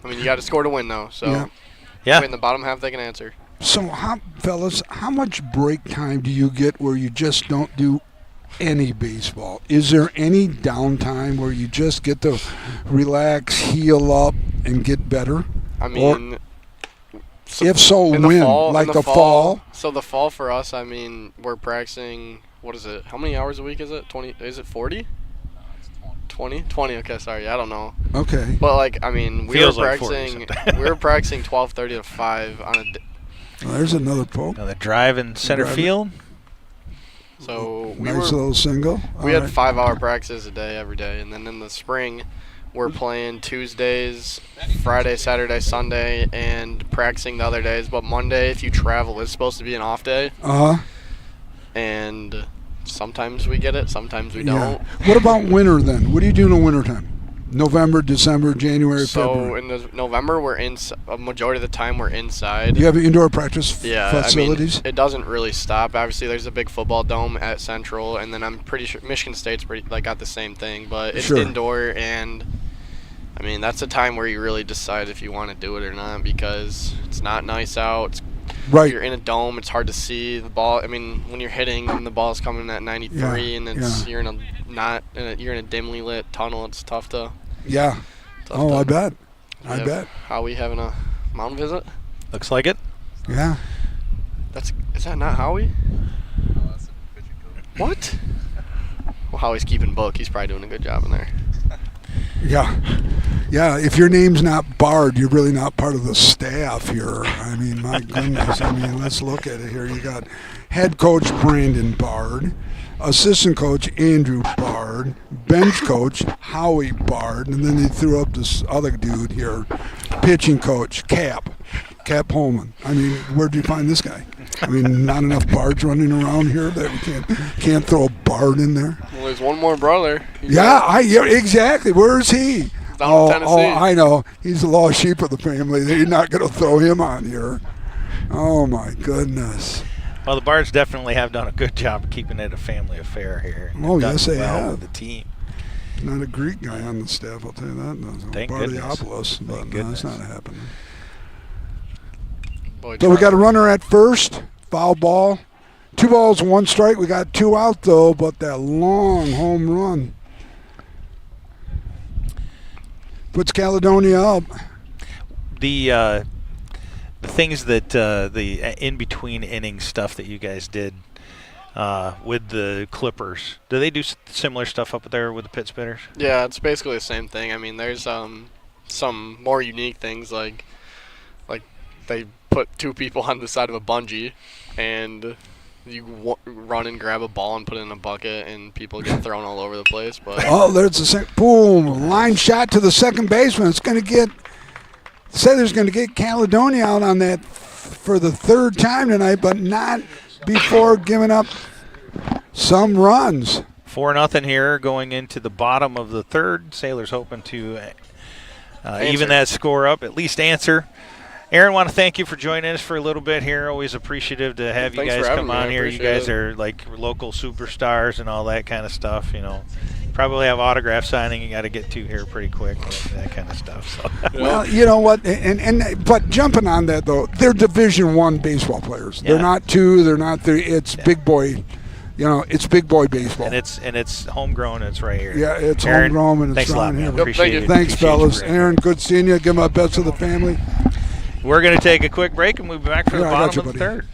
I mean, you got to score to win, though. So, Yeah. in the bottom half, they can answer. So, fellas, how much break time do you get where you just don't do any baseball? Is there any downtime where you just get to relax, heal up, and get better? I mean, If so, in the when? fall, Like in the fall? So the fall for us, I mean, we're practicing. What is it? How many hours a week is it? 20? Is it 40? 20? 20. Okay, sorry, I don't know. Okay. But like, I mean, we Feels were like 40 practicing. sometimes. We were practicing 12:30 to 5 on a. Well, there's another poke. Another drive in center Drive it. field. So Nice little single. we All had right. 5-hour practices a day every day, and then in the spring, we're playing Tuesdays, Friday, Saturday, Sunday, and practicing the other days. But Monday, if you travel, it's supposed to be an off day, Uh-huh. and sometimes we get it, sometimes we Yeah. don't. What about winter then? What do you do in the wintertime? November, December, January, So February. in November, we're in. A majority of the time, we're inside. You have indoor practice Yeah, facilities? I mean, it doesn't really stop. Obviously, there's a big football dome at Central, and then I'm pretty sure Michigan State's got the same thing, but it's Sure. indoor, and I mean that's a time where you really decide if you want to do it or not because it's not nice out. It's, Right. You're in a dome. It's hard to see the ball. I mean, when you're hitting and the ball's coming at 93, Yeah, and it's yeah. you're in a dimly lit tunnel. It's tough to. Yeah. Oh, I bet. I have bet. Howie having a mound visit. Looks like it. Yeah. Is that not Howie? What? Well, Howie's keeping book. He's probably doing a good job in there. Yeah. Yeah, if your name's not Bard, you're really not part of the staff here. I mean, my goodness. I mean, let's look at it here. You got head coach Brandon Bard, assistant coach Andrew Bard, bench coach Howie Bard, and then they threw up this other dude here, pitching coach Cap Holman. I mean, where'd you find this guy? I mean, not enough Bards running around here that we can't throw a Bard in there. Well, there's one more brother. Yeah, exactly. Where is he? Down in Tennessee. I know. He's the lost sheep of the family. They're not going to throw him on here. Oh, my goodness. Well, the Bards definitely have done a good job of keeping it a family affair here. Oh, Done yes, they well have. with the team. Not a Greek guy on the staff, I'll tell you that. No, Thank goodness. Bardiopoulos, but Thank no, it's goodness. not happening. Boy, So we got a runner at first, foul ball. 2 balls, 1 strike. We got 2 out, though, but that long home run puts Caledonia up. The things that the in between inning stuff that you guys did with the Clippers, do they do similar stuff up there with the pit spinners? Yeah, it's basically the same thing. I mean, there's some more unique things like they put 2 people on the side of a bungee, and you run and grab a ball and put it in a bucket, and people get thrown all over the place. But Oh, there's the boom, line shot to the second baseman. It's going to get Sailor's going to get Caledonia out on that for the 3rd time tonight, but not before giving up some runs. 4-0 here going into the bottom of the third. Sailors hoping to even that score up, at least answer. Aaron, want to thank you for joining us for a little bit here. Always appreciative to have you guys come on here. You guys are like local superstars and all that kind of stuff. Probably have autograph signing you got to get to here pretty quick, that kind of stuff. So. Well, you know what? But jumping on that though, they're Division I baseball players. Yeah. They're not 2. They're not 3. It's big boy. It's big boy baseball. And it's homegrown. It's right here. Yeah, it's Aaron, homegrown and it's right here. Appreciate it. Thanks, fellas. Aaron, good seeing you. Give my best to the family. We're going to take a quick break and we'll be back for the bottom of the third.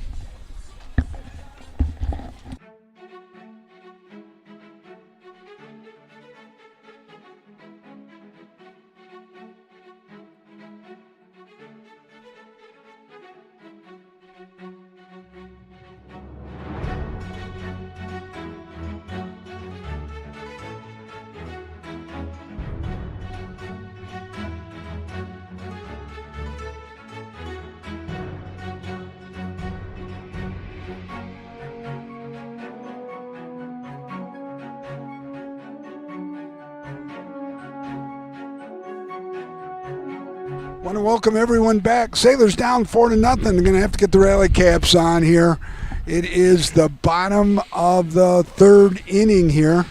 Want to welcome everyone back. Sailors down 4-0. They're going to have to get the rally caps on here. It is the bottom of the third inning here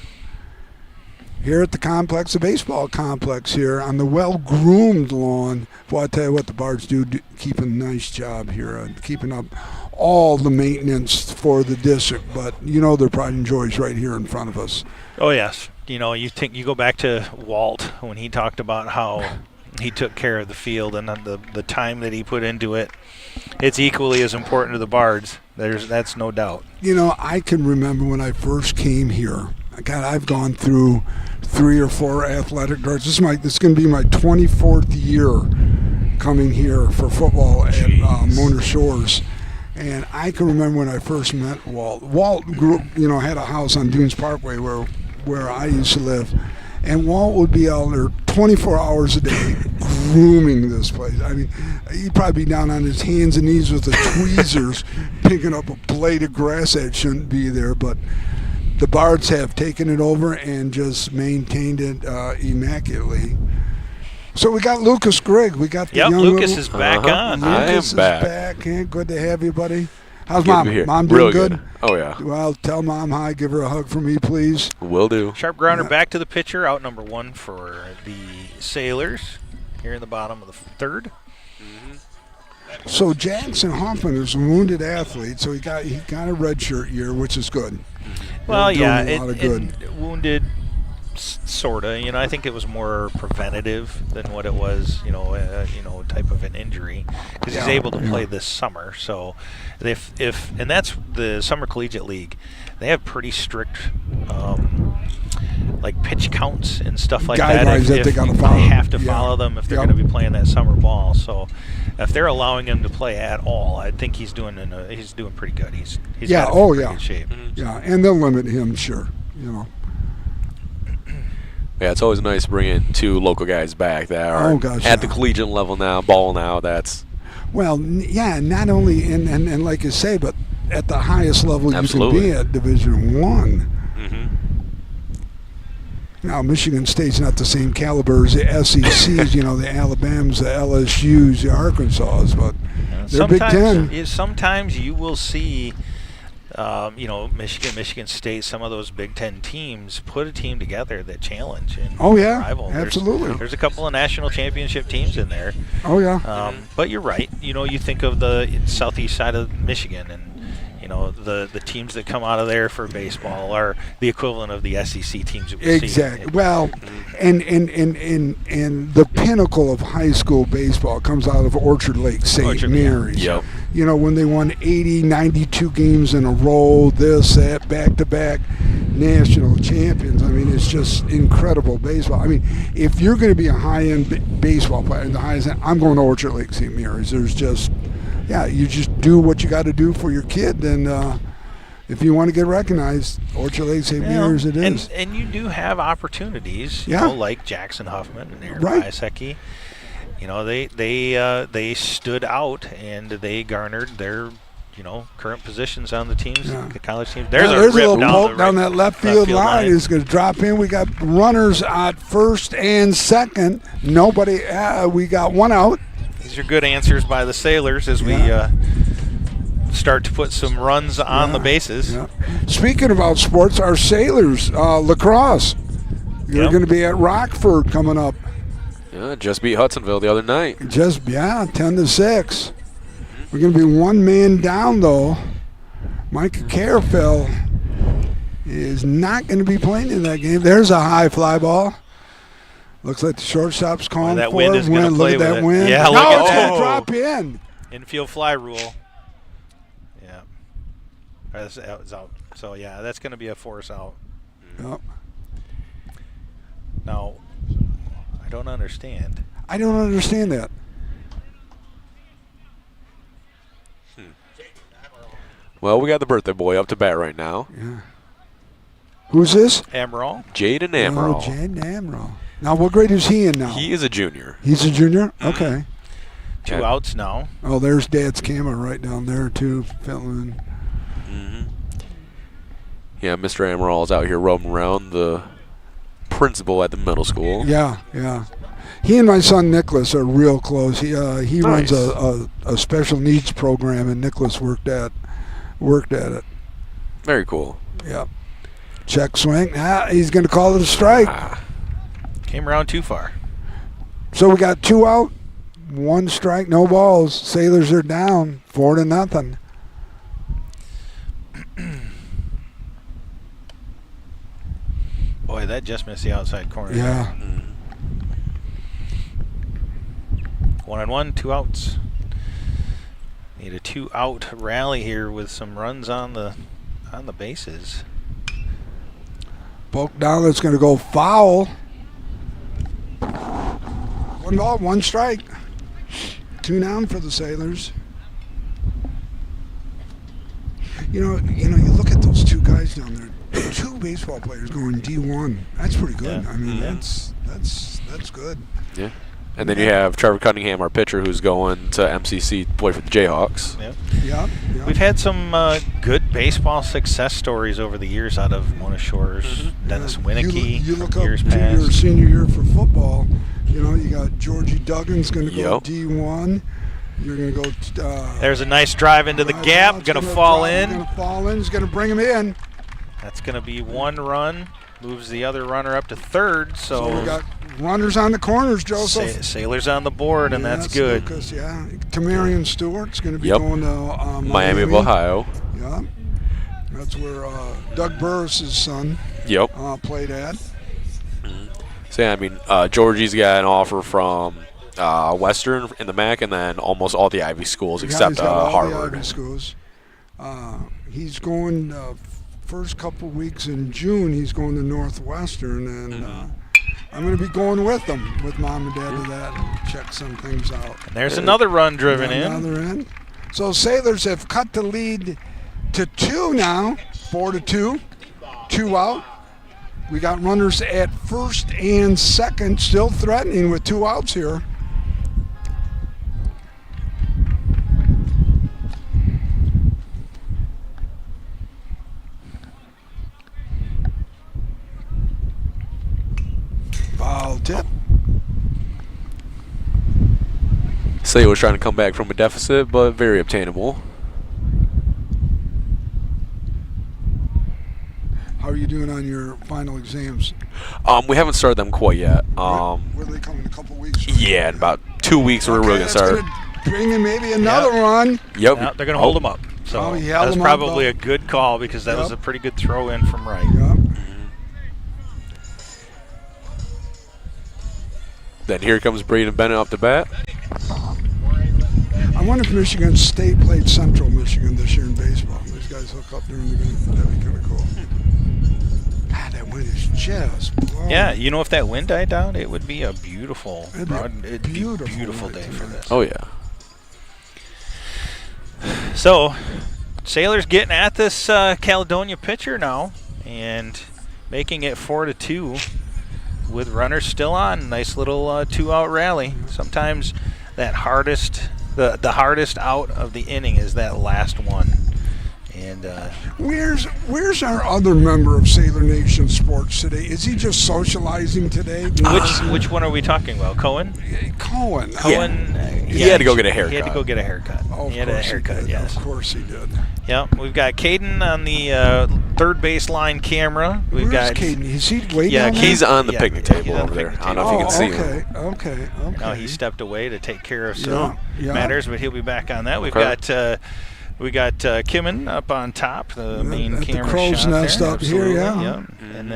at the complex, the baseball complex here on the well-groomed lawn. Boy, I tell you what, the Bards do keep a nice job here, keeping up all the maintenance for the district. But their pride and joy is right here in front of us. Oh yes, you go back to Walt when he talked about how he took care of the field and the time that he put into it. It's equally as important to the Bards. That's no doubt. I can remember when I first came here. God, I've gone through 3 or 4 athletic directors. This is going to be my 24th year coming here for football at Mona Shores. And I can remember when I first met Walt. Walt grew, had a house on Dunes Parkway where I used to live. And Walt would be out there 24 hours a day grooming this place. I mean, he'd probably be down on his hands and knees with the tweezers picking up a blade of grass that shouldn't be there. But the Bards have taken it over and just maintained it immaculately. So we got Lucas Grigg. We got the young Lucas is back on. Lucas is back. Good to have you, buddy. How's Mom? Mom doing really good? Oh, yeah. Well, tell Mom hi. Give her a hug for me, please. Will do. Sharp grounder back to the pitcher, out number 1 for the Sailors here in the bottom of the third. Mm-hmm. So Jackson Hoffman is a wounded athlete, so he got a redshirt year, which is good. Well, yeah, it wounded, sort of. You know, I think it was more preventative than what it was, type of an injury, because he's able to play this summer. So if and that's the Summer Collegiate League, they have pretty strict like pitch counts and stuff like guidelines that. They gotta follow. They have to follow them if they're going to be playing that summer ball. So if they're allowing him to play at all, I think he's doing pretty good. He's got good shape. Mm-hmm. Yeah, and they'll limit him, sure. Yeah, it's always nice bringing 2 local guys back that are at the collegiate level now, balling out. That's not only and like you say, but at the highest level Absolutely. You can be at Division I. Mm-hmm. Now, Michigan State's not the same caliber as the SECs, the Alabamas, the LSUs, the Arkansas, but they're Big Ten. Sometimes you will see, Michigan State, some of those Big Ten teams put a team together that challenge and rival. Absolutely. There's a couple of national championship teams in there. Oh, yeah. But you're right. You think of the southeast side of Michigan, and the teams that come out of there for baseball are the equivalent of the SEC teams that we see. Exactly. Well, and the pinnacle of high school baseball comes out of Orchard Lake St. Mary's. Yep. When they won 80, 92 games in a row, that, back-to-back national champions. I mean, it's just incredible baseball. I mean, if you're going to be a high-end baseball player, the highest end, I'm going to Orchard Lake St. Mary's. There's just... Yeah, you just do what you got to do for your kid, and if you want to get recognized, Orchard Lake St. Mary's it is. And you do have opportunities, like Jackson Huffman and Aaron Iasecki. They stood out and they garnered their current positions on the teams, Yeah. the college teams. There's a rip little down poke the down that left field line. line. Is going to drop in. We got runners at first and second. Nobody. We got one out. These are good answers by the Sailors as we start to put some runs on the bases. Yeah. Speaking about sports, our Sailors, lacrosse. You're going to be at Rockford coming up. Yeah, just beat Hudsonville the other night. 10-6. We're going to be one man down, though. Micah Carafell is not going to be playing in that game. There's a high fly ball. Looks like the shortstop's calling that for wind it. is going to play look at with that it. wind. Yeah, no, look at it's that. going to drop in. Infield fly rule. Yeah. That's out. So, yeah, that's going to be a force out. Yep. Now, I don't understand. I don't understand that. Well, we got the birthday boy up to bat right now. Yeah. Who's this? Amaral? Jaden Amaral. Oh, Jaden Amaral. Now, what grade is he in now? He is a junior. He's a junior? Okay. 2 outs now. Oh, there's Dad's camera right down there, too, filming. Yeah, Mr. Amaral is out here roaming around, the principal at the middle school. Yeah. He and my son Nicholas are real close. He runs a special needs program, and Nicholas worked at it. Very cool. Yep. Check swing. He's going to call it a strike. Came around too far. So we got 2 out, 1 strike, no balls. Sailors are down 4-0. Boy, that just missed the outside corner. Yeah. 1-1, 2 outs. Need a 2-out rally here with some runs on the bases. Poke down. It's going to go foul. 1 ball, 1 strike. 2 down for the Sailors. You look at those 2 guys down there. 2 baseball players going D1. That's pretty good. Yeah. I mean, that's good. Yeah. And then you have Trevor Cunningham, our pitcher, who's going to MCC to play for the Jayhawks. Yep. Yeah. We've had some good baseball success stories over the years out of Mona Shores. Dennis Winnicky. You look up years junior or past. senior year for football. You got Georgie Duggan's going to go D1. You're going to go. There's a nice drive into the gap. Going to fall in. Going to fall in. He's going to bring him in. That's going to be 1 run. Moves the other runner up to third. So we got runners on the corners, Joseph. Sailors on the board, and that's good. Lucas, yeah. Tamarian Stewart's going to be going to Miami of Ohio. Yeah. That's where Doug Burris' son played at. So, yeah, I mean, Georgie's got an offer from Western in the MAC, and then almost all the Ivy schools except he's got all Harvard. the Ivy schools. He's going first couple weeks in June. He's going to Northwestern, and I'm going to be going with them, with Mom and Dad to that, and check some things out. And there's another run driven in. Another in. So Sailors have cut the lead to 2 now, 4-2, 2 out. We got runners at first and second, still threatening with 2 outs here. Foul tip. Say was trying to come back from a deficit, but very obtainable. How are you doing on your final exams? We haven't started them quite yet. Where are they coming in a couple weeks? Right? Yeah, in about 2 weeks we're really gonna start. Bring in maybe another run. Yep. Yeah, they're going to hold him up. So he held that's him up, probably though. a good call because that was a pretty good throw in from right. Yep. Then here comes Braden Bennett off the bat. I wonder if Michigan State played Central Michigan this year in baseball. These guys hook up during the game. That'd be kind of cool. That wind is just blowing. Yeah, if that wind died down, it would be a beautiful, It'd be a beautiful day for tonight. this. Oh yeah. So, Sailors getting at this Caledonia pitcher now and making it 4-2 with runners still on. Nice little 2-out rally. Sometimes that hardest the hardest out of the inning is that last one. And where's our other member of Sailor Nation Sports today? Is he just socializing today? Which one are we talking about? Cohen? Cohen. He had to go get a haircut. He had to go get a haircut. Oh, he had a haircut, yes. Of course he did. Yep. We've got Caden on the third baseline camera. Where's Caden? Is he way down there? He's on the picnic table over there. I don't know if you can see him. Okay. Now he stepped away to take care of some matters, but he'll be back on that. We've got Kimmin up on top, the main at camera the crow's shot nest there. up here, yeah. Mm-hmm. And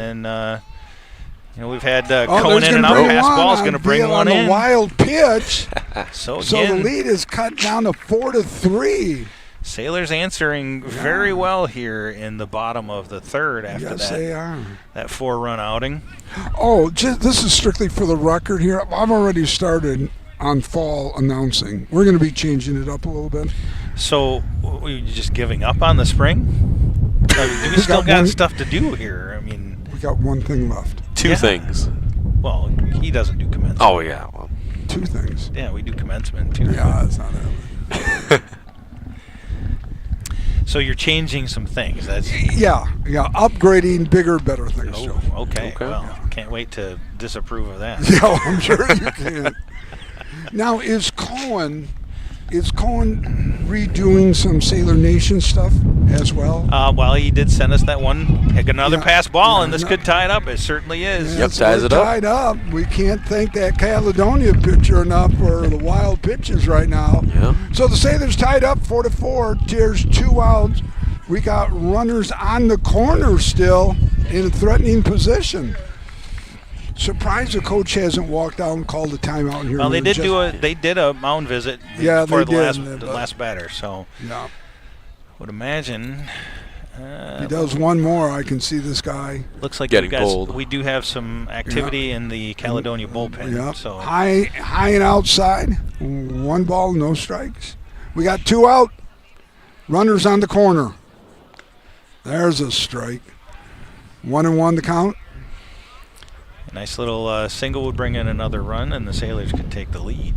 then we've had Cohen in and out. Pass ball is going to bring one in. A wild pitch. So the lead is cut down to 4-3. Sailors answering very well here in the bottom of the third after that 4-run outing. Oh, this is strictly for the record here. I've already started on fall announcing. We're going to be changing it up a little bit. So, are you just giving up on the spring? We still got stuff to do here. I mean, we got one thing left. Two things. Well, he doesn't do commencement. Oh yeah, well, two things. Yeah, we do commencement too. Yeah, that's not happening. So you're changing some things. That's upgrading bigger, better things. Okay. Well, can't wait to disapprove of that. Yeah, I'm sure you can. Now, is Cohen redoing some Sailor Nation stuff as well? Well, he did send us that another pass ball, and this could tie it up. It certainly is. Yep, ties it up. Tied up. We can't thank that Caledonia pitcher enough for the wild pitches right now. Yeah. So the Sailors tied up 4-4. There's 2 outs. We got runners on the corner still in a threatening position. Surprised the coach hasn't walked out and called a timeout here. Well, they did a mound visit for the last batter, so would imagine he does one more. I can see this guy. Looks like getting bold. We do have some activity in the Caledonia bullpen. Yep. So high and outside. 1 ball, no strikes. We got 2 out. Runners on the corner. There's a strike. 1-1 the count. Nice little single would bring in another run, and the Sailors could take the lead.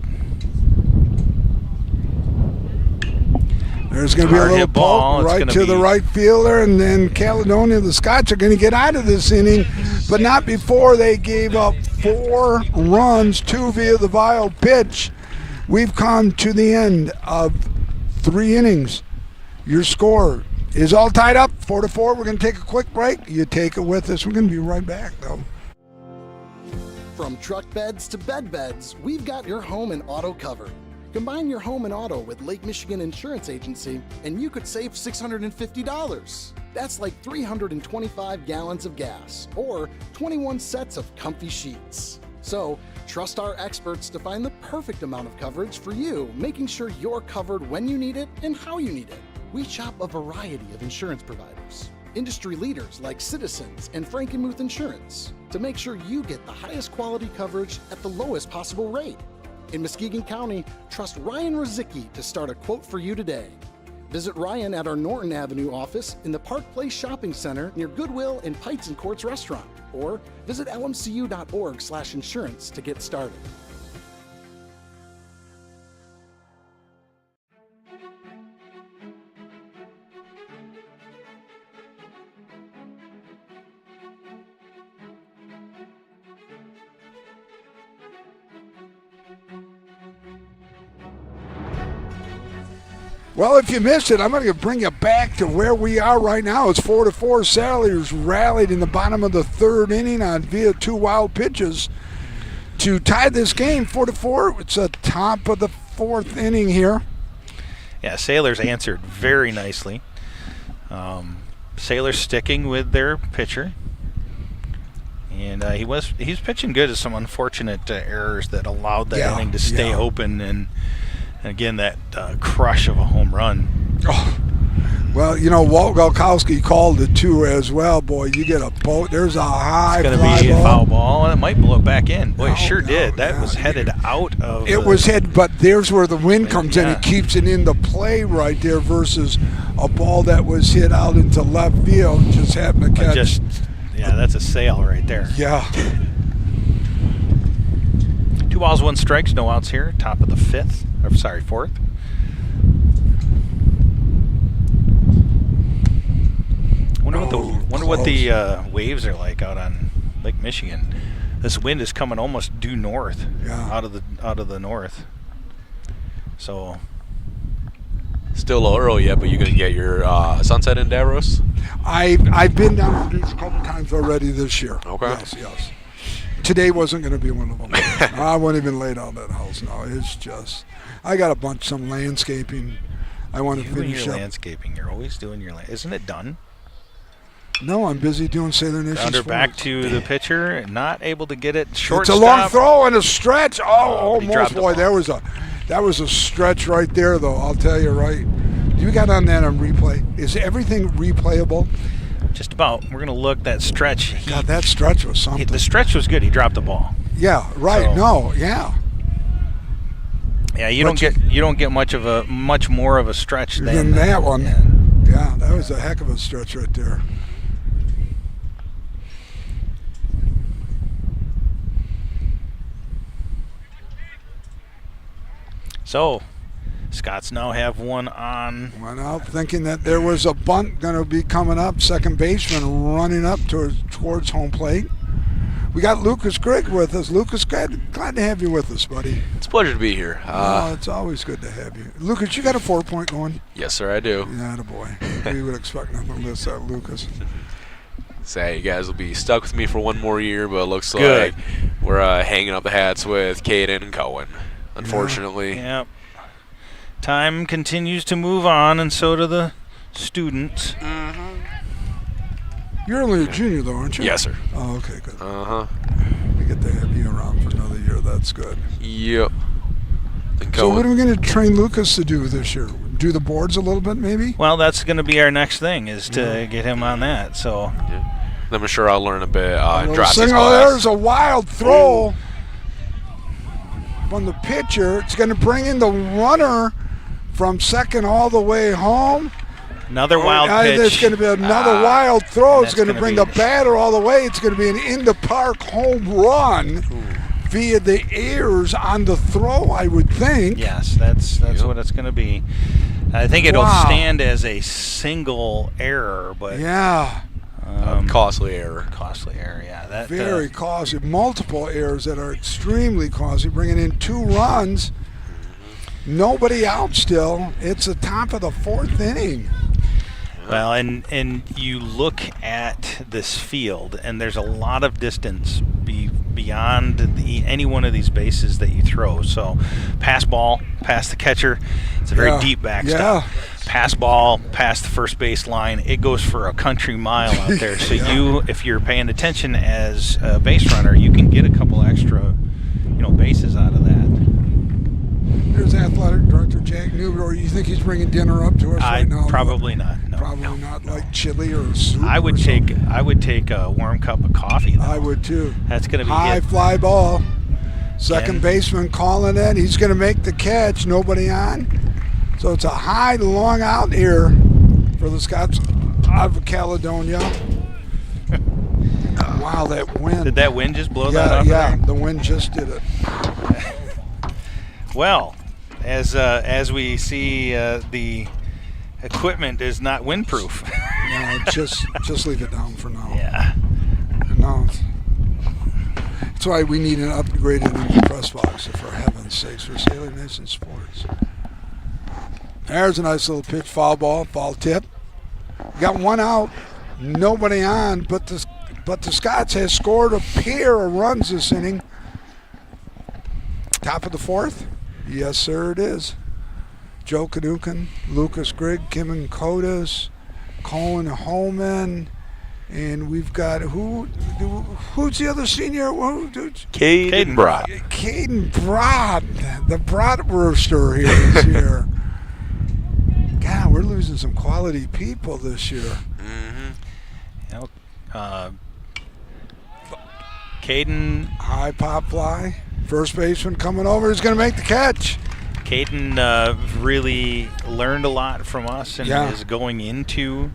There's going to be a little ball right to the right fielder, and then Caledonia, the Scots, are going to get out of this inning, but not before they gave up 4 runs, 2 via the wild pitch. We've come to the end of 3 innings. Your score is all tied up, 4-4. We're going to take a quick break. You take it with us. We're going to be right back, though. From truck beds to bed beds, we've got your home and auto covered. Combine your home and auto with Lake Michigan Insurance Agency, and you could save $650. That's like 325 gallons of gas, or 21 sets of comfy sheets. So, trust our experts to find the perfect amount of coverage for you, making sure you're covered when you need it and how you need it. We shop a variety of insurance providers. Industry leaders like Citizens and Frankenmuth Insurance to make sure you get the highest quality coverage at the lowest possible rate. In Muskegon County, trust Ryan Rozicki to start a quote for you today. Visit Ryan at our Norton Avenue office in the Park Place Shopping Center near Goodwill and Pites and Courts Restaurant, or visit lmcu.org/insurance to get started. Well, if you missed it, I'm going to bring you back to where we are right now. It's 4-4. Sailors rallied in the bottom of the 3rd inning via 2 wild pitches to tie this game 4-4. It's the top of the 4th inning here. Yeah, Sailors answered very nicely. Sailors sticking with their pitcher. And he's pitching good as some unfortunate errors that allowed that inning to stay open, and again that crush of a home run. Oh, well, Walt Galkowski called it too as well. Boy, you get a boat. There's a high. It's going to be a foul ball, and it might blow it back in. Boy, it sure did. That was headed out of. It was headed, but there's where the wind comes in. It keeps it in the play right there versus a ball that was hit out into left field. Just happened to catch. That's a sail right there. Yeah. 2 balls, 1 strikes, no outs here. Top of the 4th. what the waves are like out on Lake Michigan. This wind is coming almost due north, out of the north. So still a little early yet, but you gonna get your sunset in Davos? I've been down to these a couple times already this year. Okay. Yes. Today wasn't going to be one of them. I wouldn't even lay down that house. No, it's just I got some landscaping. I want to finish your up. Landscaping. You're always doing your Isn't it done? No, I'm busy doing Sailor Nation Grounder sports. back to the pitcher, not able to get it. Short. It's a long throw and a stretch. Oh, he almost, dropped the boy. ball. That was a stretch right there, though. I'll tell you right. You got on that on replay. Is everything replayable? Just about. We're going to look that stretch. God, that stretch was something. The stretch was good. He dropped the ball. Yeah, right. So, yeah. Yeah, you don't get much more of a stretch than that one. Yeah, that was a heck of a stretch right there. So, Scots now have one on. Went out thinking that there was a bunt going to be coming up. Second baseman running up towards home plate. We got Lucas Grigg with us. Lucas, glad to have you with us, buddy. It's a pleasure to be here. It's always good to have you. Lucas, you got a 4-point going? Yes, sir, I do. Yeah, boy. We would expect nothing less out of Lucas. Say, you guys will be stuck with me for one more year, but it looks Good. like we're hanging up the hats with Caden and Cohen, unfortunately. Yep. Time continues to move on, and so do the students. You're only a junior, though, aren't you? Yes, sir. Oh, okay, good. Uh-huh. We get to have you around for another year. That's good. Yep. And So what are we going to train Lucas to do this year? Do the boards a little bit, maybe? Well, that's going to be our next thing, is to get him on that. So, I'm sure I'll learn a bit. Drop there's a wild throw from the pitcher. It's going to bring in the runner from second all the way home. another wild pitch. There's going to be another wild throw. It's going to bring be- the batter all the way. It's going to be an in-the-park home run via the airs on the throw, I would think. Yes, that's what it's going to be. I think it'll stand as a single error, but Yeah. Costly error. Costly error. Yeah, that Very costly. Multiple errors that are extremely costly. Bringing in 2 runs. Nobody out still. It's the top of the 4th inning. Well, and you look at this field, and there's a lot of distance beyond any one of these bases that you throw. So, pass ball, past the catcher. It's a very deep backstop. Yeah. Pass ball, past the first base line. It goes for a country mile out there. So if you're paying attention as a base runner, you can get a couple extra, bases out of that. There's athletic director Jack Newber. Or you think he's bringing dinner up to us right now? Probably not. No. Probably not, like chili or soup. I would take a warm cup of coffee, though. I would too. That's going to be high it. fly ball. Second And- baseman calling in. He's going to make the catch. Nobody on. So it's a high, long out here for the Scots of Caledonia. Wow, that wind. Did that wind just blow that up? Yeah, the wind just did it. Well, as we see, the equipment is not windproof. No, just leave it down for now. Yeah. No. That's why we need an upgraded press box, for heaven's sakes, for Sailor Nation Sports. There's a nice little pitch, foul ball, foul tip. Got 1 out, nobody on, but the Scots has scored a pair of runs this inning. Top of the 4th? Yes, sir, it is. Joe Kadukin, Lucas Grigg, Kim Kodas, Colin Holman, and we've got who's the other senior? Caden Brott. Caden Brott, the Bratwurster here this year. God, we're losing some quality people this year. Caden. High pop fly. First baseman coming over is going to make the catch. Caden really learned a lot from us and is going into,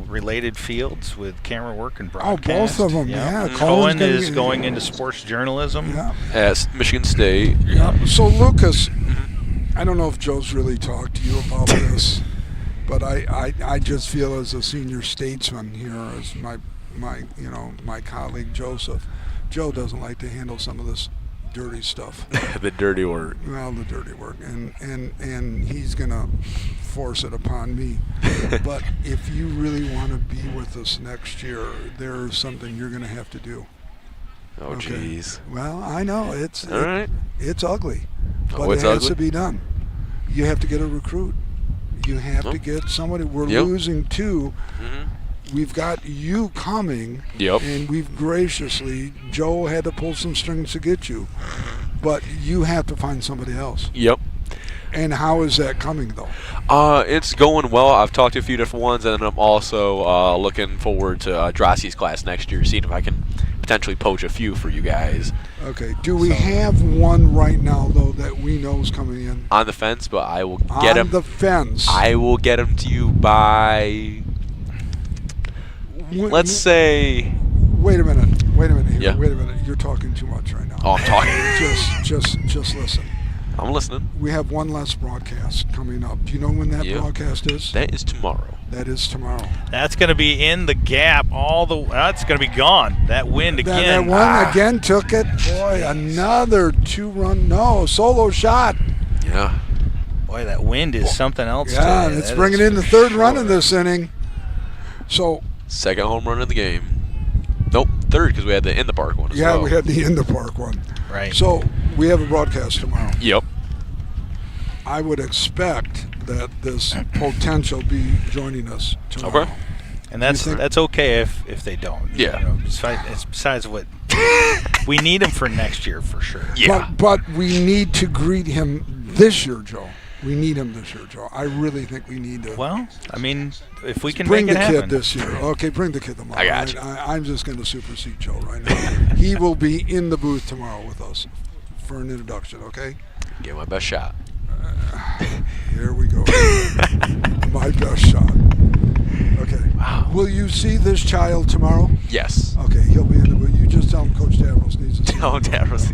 related fields with camera work and broadcast. Oh, both of them, Yep. yeah. Cohen is going into sports journalism. Yeah. At Michigan State. Yeah. So, Lucas, I don't know if Joe's really talked to you about this, But I just feel as a senior statesman here, as my colleague Joseph, Joe doesn't like to handle some of this dirty stuff. The dirty work. Well, the dirty work, and he's gonna force it upon me. But if you really want to be with us next year, there's something you're gonna have to do. Oh, jeez. Well, I know it's all right. It's ugly, but it's it has ugly? to be done. You have to get a recruit. You have to get somebody. We're losing two. Mm-hmm. We've got you coming, and we've graciously, Joe had to pull some strings to get you, but you have to find somebody else. Yep. And how is that coming, though? It's going well. I've talked to a few different ones, and I'm also looking forward to Drossie's class next year, seeing if I can potentially poach a few for you guys. Okay. Do we have one right now, though, that we know is coming in? On the fence, but I will get him. On the fence. I will get him to you by, let's say... Wait a minute here. Yeah. Wait a minute. You're talking too much right now. Oh, I'm talking. Just listen. I'm listening. We have one less broadcast coming up. Do you know when that broadcast is? That is tomorrow. That is tomorrow. That's going to be in the gap that's going to be gone. That wind again. That one again took it. Boy, another solo shot. Yeah. Boy, that wind is something else. Yeah, today. it's That bringing is in the for third sure. run in this inning. So. Second home run of the game. Nope, third because we had the in the park one as well. Yeah, we had the in the park one. Right. So we have a broadcast tomorrow. Yep. I would expect that this potential be joining us tomorrow. Okay. And that's okay if they don't. Yeah. You know, besides what we need him for next year for sure. Yeah. But we need to greet him this year, Joe. We need him this year, Joe. I really think we need to. Well, I mean, if we can bring make it the happen. kid this year. Okay, bring the kid tomorrow. I got you. I'm just going to supersede Joe right now. He will be in the booth tomorrow with us for an introduction, okay? Give my best shot. Here we go. My best shot. Okay. Wow. Will you see this child tomorrow? Yes. Okay, he'll be in the booth. You just tell him Coach Davros needs to see him. Oh, Davros.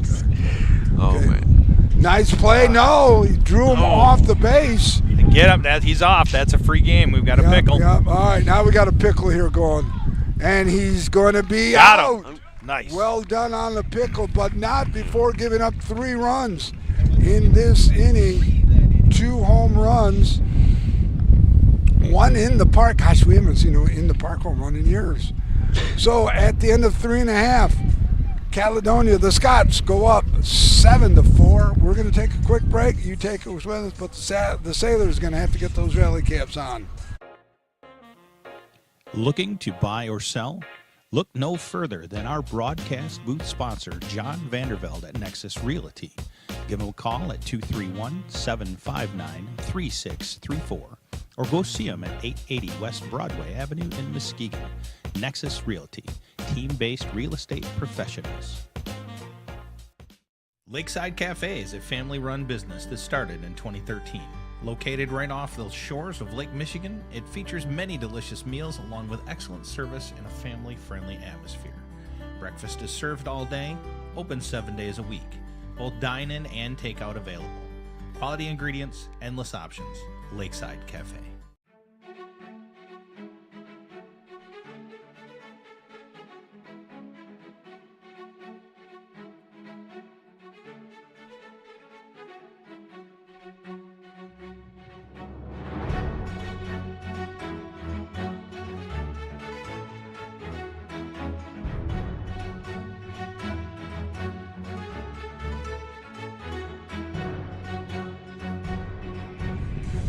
Oh, Okay. man. Nice play. No, he drew him off the base. Get up. He's off. That's a free game. We've got a pickle. Yep. All right, now we got a pickle here going. And he's going to be Got out. him. Nice. Well done on the pickle, but not before giving up 3 runs in this inning. 2 home runs. 1 in the park. Gosh, we haven't seen an in the park home run in years. So at the end of 3.5, Caledonia, the Scots go up 7-4. We're going to take a quick break. You take it with us, but the Sailors are going to have to get those rally caps on. Looking to buy or sell? Look no further than our broadcast booth sponsor, John Vandervelde at Nexus Realty. Give him a call at 231-759-3634 or go see him at 880 West Broadway Avenue in Muskegon. Nexus Realty, team-based real estate professionals. Lakeside Cafe is a family-run business that started in 2013. Located right off the shores of Lake Michigan, it features many delicious meals along with excellent service in a family-friendly atmosphere. Breakfast is served all day, open 7 days a week. Both dine-in and takeout available. Quality ingredients, endless options. Lakeside Cafe.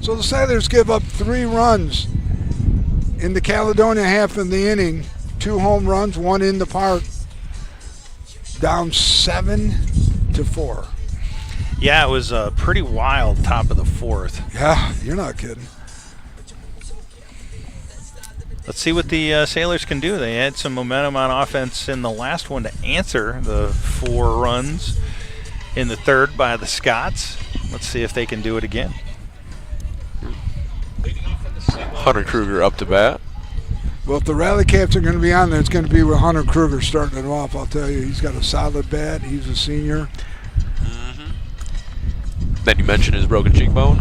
So the Sailors give up 3 runs in the Caledonia half of the inning. 2 home runs, 1 in the park. Down 7-4. Yeah, it was a pretty wild top of the 4th. Yeah, you're not kidding. Let's see what the Sailors can do. They had some momentum on offense in the last one to answer the 4 runs in the 3rd by the Scots. Let's see if they can do it again. Hunter Kruger up to bat. Well, if the rally caps are going to be on there, it's going to be with Hunter Kruger starting it off. I'll tell you, he's got a solid bat. He's a senior. Then you mentioned his broken cheekbone.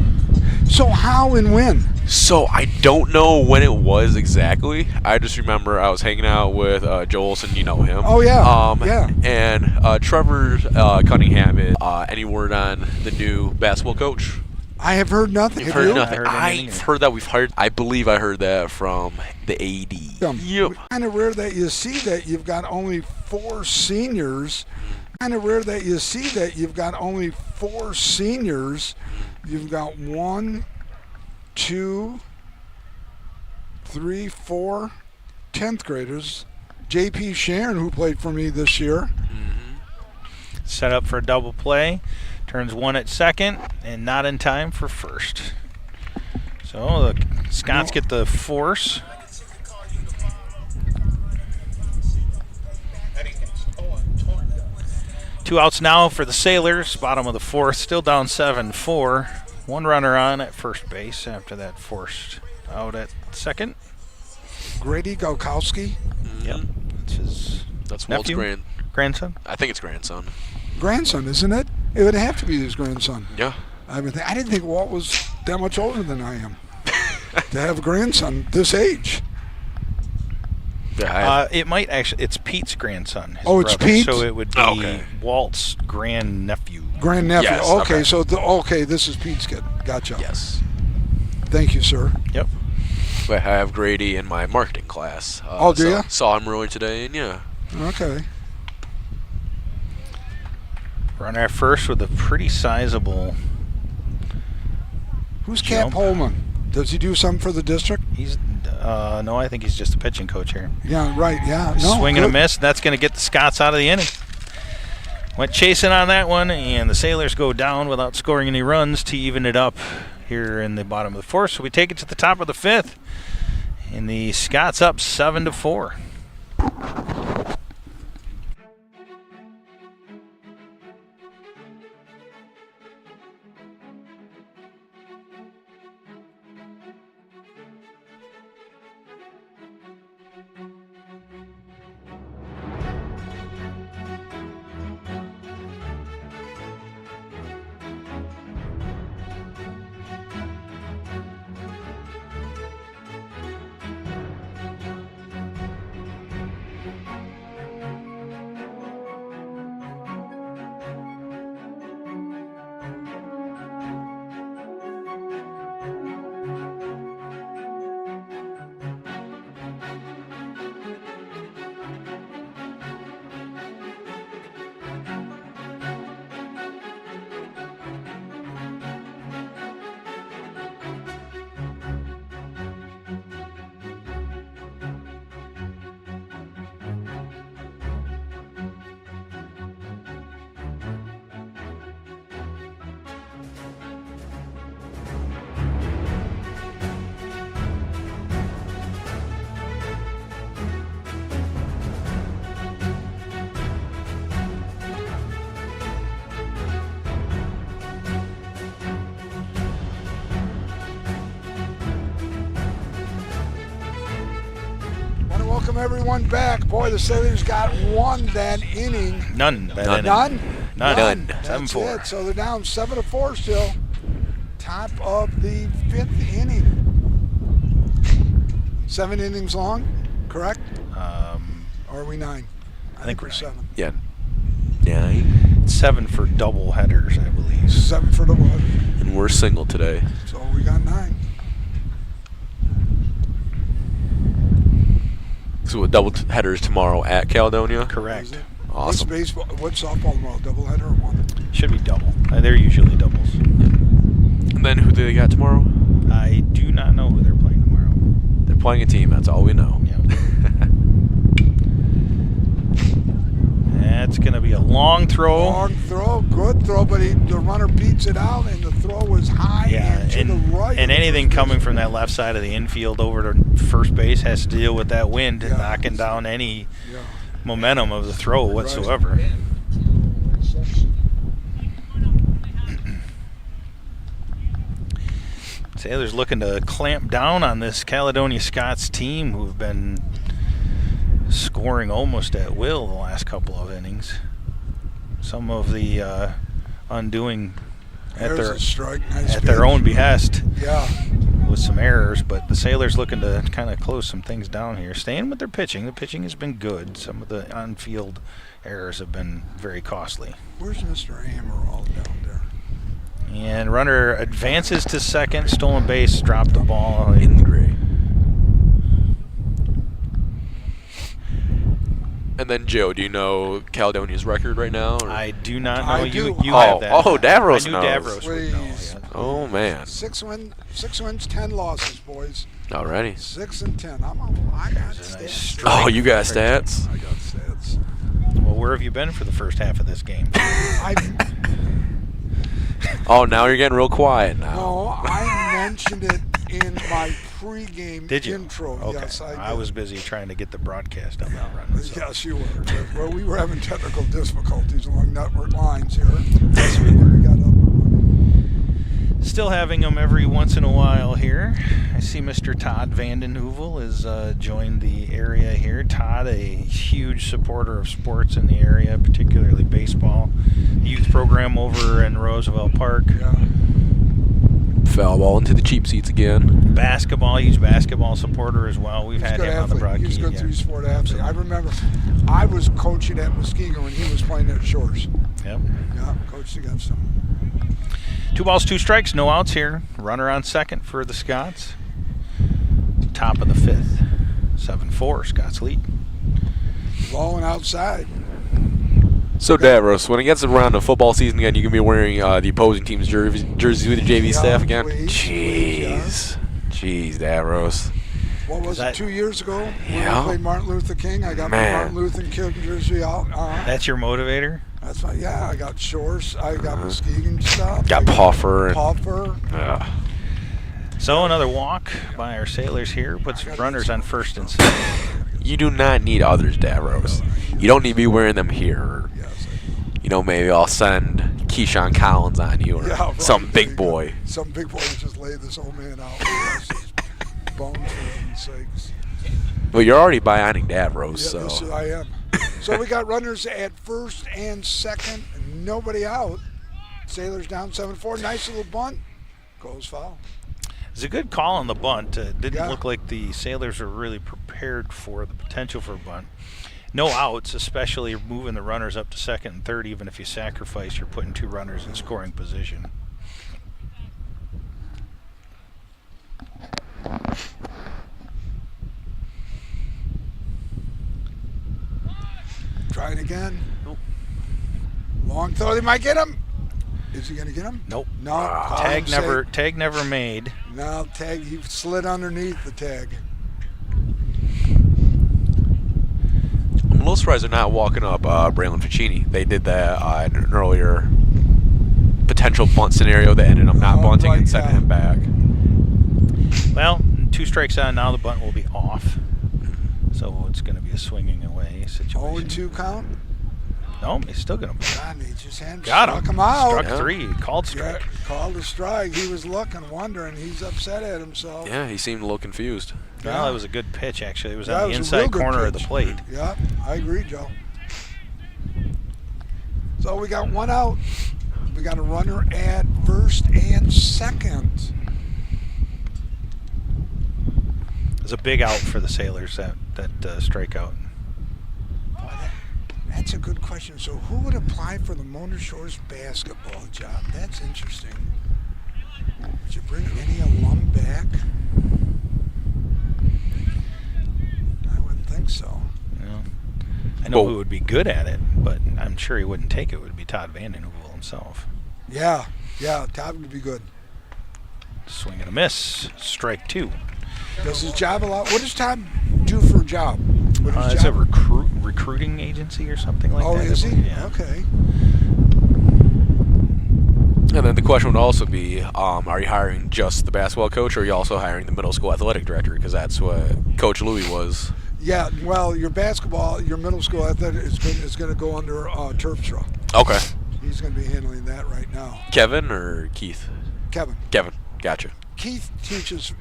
So how and when? So I don't know when it was exactly. I just remember I was hanging out with Joel Olson, you know him. Oh, yeah. Yeah. And Trevor Cunningham. Any word on the new basketball coach? I have heard nothing. You've Have heard you? nothing. I've heard that we've hired. I believe I heard that from the AD. Yep. Kind of rare that you see that you've got only 4 seniors. Kind of rare that you see that you've got only 4 seniors. You've got 1, 2, 3, 4 10th graders. J.P. Sharon, who played for me this year. Set up for a double play. Turns 1 at second and not in time for first. So the Scots get the force. Two outs now for the Sailors. Bottom of the 4th. Still down 7-4. 1 runner on at first base after that forced out at second. Grady Galkowski. Yep. That's his Walt's nephew? Grandson? I think it's grandson. Grandson, isn't it? It would have to be his grandson. Yeah. I didn't think Walt was that much older than I am to have a grandson this age. Yeah, it might actually. It's Pete's grandson. His Oh, it's brother, Pete? So it would be Walt's grandnephew. Grandnephew. Yes, okay, okay. so this is Pete's kid. Gotcha. Yes. Thank you, sir. Yep. But I have Grady in my marketing class. Do ya? Saw him earlier today, and yeah. Okay. Runner at first with a pretty sizable. Who's Cap Jump. Holman? Does he do something for the district? He's no, I think he's just a pitching coach here. Yeah, right. Yeah. No, Swing and a good. miss. That's going to get the Scots out of the inning. Went chasing on that one, and the Sailors go down without scoring any runs to even it up here in the bottom of the 4th. So we take it to the top of the 5th, and the Scots up 7-4. Welcome everyone back. Boy, the Sailors got one that inning. None. None. 7-4. That's it. So they're down 7-4 still. Top of the 5th inning. 7 innings long, correct? Or are we 9? I think we're 7. Yeah. 9. 7 for double headers, I believe. 7 for the one. And we're single today. So we got 9. So with double headers tomorrow at Caledonia? Correct. Awesome. What's baseball? What's softball tomorrow? Doubleheader or one? Should be double. They're usually doubles. And then who do they got tomorrow? I do not know who they're playing tomorrow. They're playing a team. That's all we know. Yep. That's going to be a long throw. Long throw, good throw, but the runner beats it out, and the throw was high and to the right. And anything coming from that left side of the infield over to first base has to deal with that wind and knocking down any momentum of the throw whatsoever. Sailors looking to clamp down on this Caledonia Scots team who have been scoring almost at will the last couple of innings. Some of the undoing at their own behest. Yeah. With with some errors, but the Sailors looking to kind of close some things down here. Staying with their pitching. The pitching has been good. Some of the on-field errors have been very costly. Where's Mr. Amaral down there? And runner advances to second. Stolen base. Dropped the ball. In the gray. And then, Joe, do you know Caledonia's record right now? Or? I do not know. I You do. have that. Oh, Davros I knew knows. Davros would know. Please. Yeah. Oh, man. 6 wins, 10 losses, boys. Alrighty. 6 and 10. I got There's a nice stats. strike. Oh, you got stats? I got stats. Well, where have you been for the first half of this game? Oh, now you're getting real quiet now. No, I mentioned it in my pregame Did you? intro. Okay. Yes, I did. I was busy trying to get the broadcast up and running. So. Yes, you were. Well, we were having technical difficulties along network lines here. Yes, we We got up and running. Still having them every once in a while here. I see Mr. Todd Vanden Heuvel has joined the area here. Todd, a huge supporter of sports in the area, particularly baseball. Youth program over in Roosevelt Park. Yeah. Foul ball into the cheap seats again. Basketball, huge basketball supporter as well. We've had He's a good him on the athlete. broadcast. He's a good three-sport athlete. I remember I was coaching at Muskegon when he was playing at Shores. Yep. Yeah, coached against him. 2 balls, 2 strikes, no outs here. Runner on second for the Scots. Top of the 5th. 7-4, Scots lead. Balling outside. So, Davros, when it gets around to football season again, you can be wearing the opposing team's jersey with the JV staff again? Please, Jeez. Jeez, Davros. What was it, 2 years ago? When Yeah. we played Martin Luther King. I got my Man. Martin Luther King jersey out. That's your motivator? That's right. Yeah, I got Shores. I got Muskegon stuff. Got I Puffer. Puffer. Yeah. So another walk by our Sailors here puts runners on first and second. You do not need others, Davros. You don't need to be wearing them here. Yes. You know, maybe I'll send Keyshawn Collins on you or Yeah, right. some There big you go. boy. Some big boy just laid this old man out. Bless his bones, for heaven's sakes. Well, you're already bionic Davros, Yeah, so. this I am. So we got runners at first and second. Nobody out. Sailors down 7-4. Nice little bunt. Goes foul. It's a good call on the bunt. Didn't Yeah. look like the Sailors were really prepared for the potential for a bunt. No outs, especially moving the runners up to second and third. Even if you sacrifice, you're putting 2 runners in scoring position. Try it again. Nope. Long throw. They might get him. Is he going to get him? Nope. No. call him Tag never made. safe. No, tag. He slid underneath the tag. I'm a little surprised they're not walking up Braylon Ficini. They did that in an earlier potential bunt scenario that ended up not bunting right, and sending yeah. him back. Well, 2 strikes on now. The bunt will be off. So it's going to be a swinging away situation. 0-2 count. No, he's still going to. God, he just had Got struck him. him out. Struck Yeah. 3. Called Yeah, strike. called a strike. He was looking, wondering. He's upset at himself. Yeah, he seemed a little confused. Well, Yeah. it was a good pitch, actually. It was Yeah, on it the was a real inside good corner of the pitch. plate. Yeah, I agree, Joe. So we got 1 out. We got a runner at first and second. It was a big out for the Sailors, that strikeout. Boy, that's a good question. So who would apply for the Mona Shores basketball job? That's interesting. Did you bring any alum back? I wouldn't think so. Well, I know Well- who would be good at it, but I'm sure he wouldn't take it. It would be Todd Vanden Heuvel himself. Yeah, Todd would be good. Swing and a miss. Strike 2. Does his job allow? What does Todd do for a job? What is his It's a job? recruiting agency or something like Oh, that. is I he? believe. Yeah. Okay. And then the question would also be, are you hiring just the basketball coach, or are you also hiring the middle school athletic director? Because that's what Coach Louie was. Yeah, well, your middle school athletic is going to go under Terpstra. Okay. He's going to be handling that right now. Kevin or Keith? Kevin. Kevin. Gotcha. Keith teaches.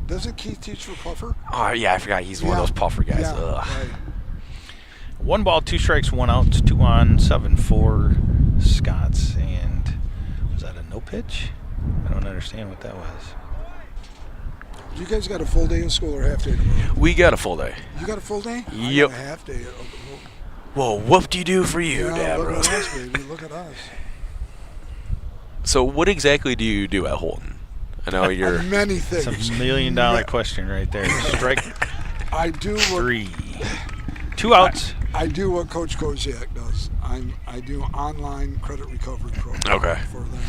Doesn't Keith teach for Puffer? Oh, yeah, I forgot he's one of Yeah. those puffer guys. Yeah, Ugh. right. 1 ball, 2 strikes, 1 out, 2 on, 7-4 Scots. And was that a no pitch? I don't understand what that was. You guys got a full day of school or half day tomorrow? We got a full day. You got a full day? Yep. I got a half day. Well, whoop-de-doo for you, Yeah, look Davros. at us, baby. Look at us. So what exactly do you do at Holton? I know you're... Many It's things. a $1 million question right there. Strike I do what 3. 2 outs. I do what Coach Koziak does. I do online credit recovery program. Okay. For them.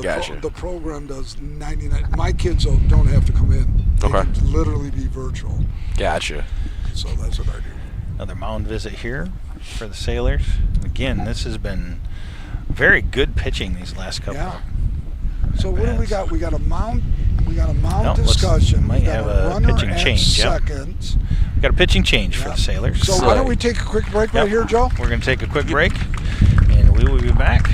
Gotcha. The program does 99. My kids don't have to come in. They Okay. can literally be virtual. Gotcha. So that's what I do. Another mound visit here for the Sailors. Again, this has been very good pitching these last couple. Yeah. So what do we got? We got a mound. We got a mound No, discussion. might We got have a a runner pitching at change, yep. second. Got a pitching change for Yeah. the Sailors. So why don't we take a quick break right here, Joe? We're going to take a quick break, and we will be back.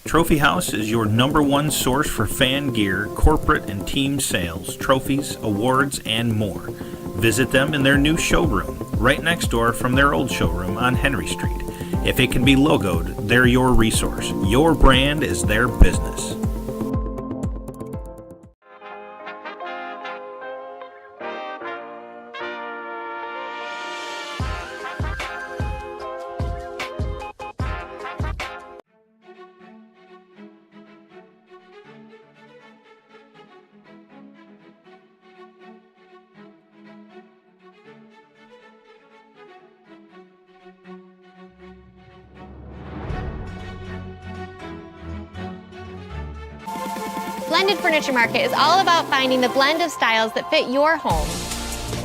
Trophy House is your #1 source for fan gear, corporate and team sales, trophies, awards, and more. Visit them in their new showroom, right next door from their old showroom on Henry Street. If it can be logoed, they're your resource. Your brand is their business. Blended Furniture Market is all about finding the blend of styles that fit your home.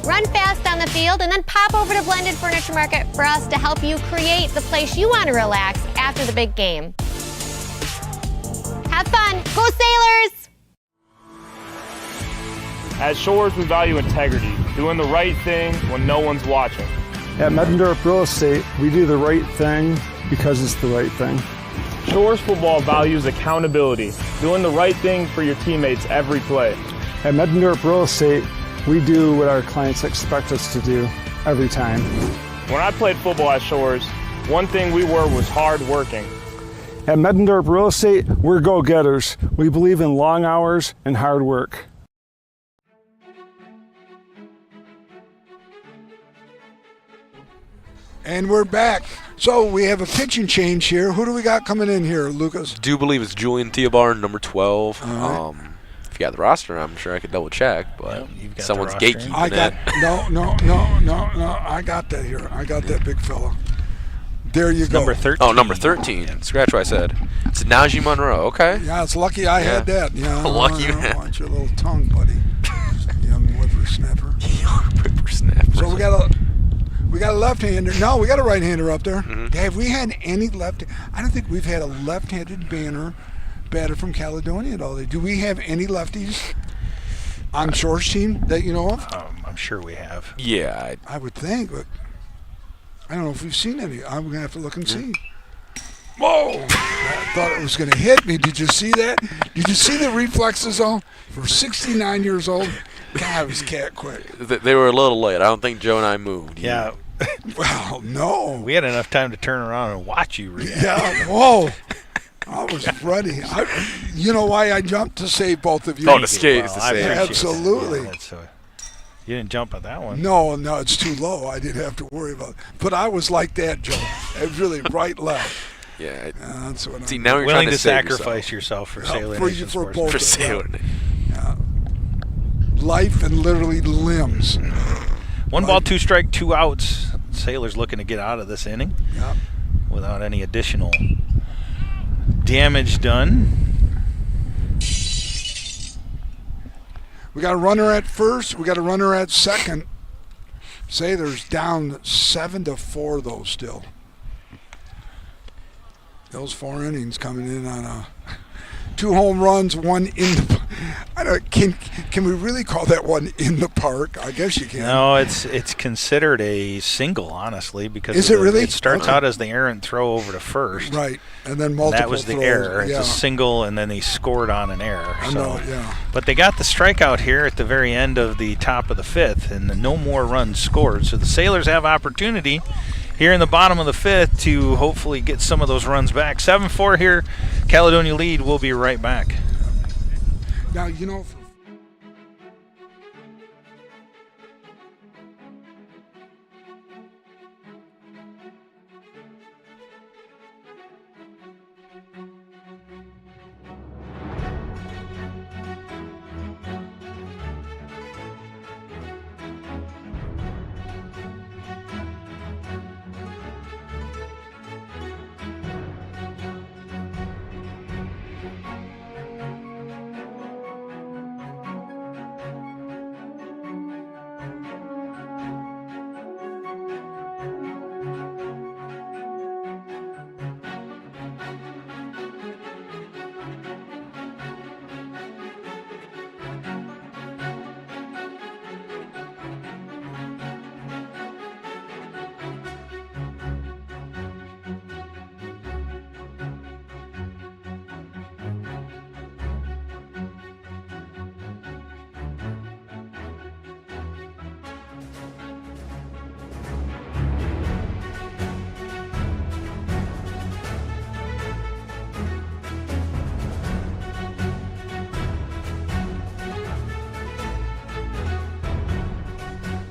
Run fast on the field and then pop over to Blended Furniture Market for us to help you create the place you want to relax after the big game. Have fun. Go Sailors! At Shores, we value integrity, doing the right thing when no one's watching. At Mettendorf Real Estate, we do the right thing because it's the right thing. Shores football values accountability, doing the right thing for your teammates every play. At Mettendorf Real Estate, we do what our clients expect us to do every time. When I played football at Shores, one thing we were was hard working. At Mettendorf Real Estate, we're go-getters. We believe in long hours and hard work. And we're back. So we have a pitching change here. Who do we got coming in here, Lucas? Do believe it's Julian Theobar, number 12. All right. If you got the roster, I'm sure I could double check, but You've got someone's the roster. gatekeeping I got that. no. I got that here. I got that big fella. There you go. Number 13. Oh, number 13. Scratch what I said. It's Najee Monroe. Okay. Yeah, it's lucky I had that. Yeah, Lucky you I had. want your little tongue, buddy. Young whippersnapper. Whippersnapper. So we got a left-hander. No, we got a right-hander up there. Mm-hmm. Have we had any left? I don't think we've had a left-handed batter from Caledonia at all. Do we have any lefties on Shores team that you know of? I'm sure we have. Yeah. I would think, but I don't know if we've seen any. I'm going to have to look and see. Whoa! I thought it was going to hit me. Did you see that? Did you see the reflexes on? For 69 years old, God, it was cat quick. They were a little late. I don't think Joe and I moved. Yeah. Well, no. We had enough time to turn around and watch you react. Yeah, whoa. I was ready. You know why I jumped? To save both of you. Oh, to skate. Well, to I save. appreciate that. Absolutely. Yeah, you didn't jump at that one. No, it's too low. I didn't have to worry about it. But I was like that, Joe. It was really right, left. Yeah. That's what See, I'm now you're Willing trying to save sacrifice yourself for Sailor for Nation you, for Sports. both. for Sailor Nation. Life and literally limbs. 1 ball, 2 strike, 2 outs. Sailors looking to get out of this inning Yeah. without any additional damage done. We got a runner at first. We got a runner at second. Sailors down 7-4 though still. Those 4 innings coming in on 2 home runs, 1 in the. I don't. Can we really call that one in the park? I guess you can. No, it's considered a single, honestly, because Is it really? It starts Okay. out as the errant throw over to first. Right, and then And multiple. that was the throws. error. It's Yeah. a single, and then they scored on an error. I So. know. Yeah. But they got the strikeout here at the very end of the top of the 5th, and no more runs scored. So the Sailors have opportunity here in the bottom of the 5th to hopefully get some of those runs back. 7-4 here, Caledonia lead. We'll be right back. Now,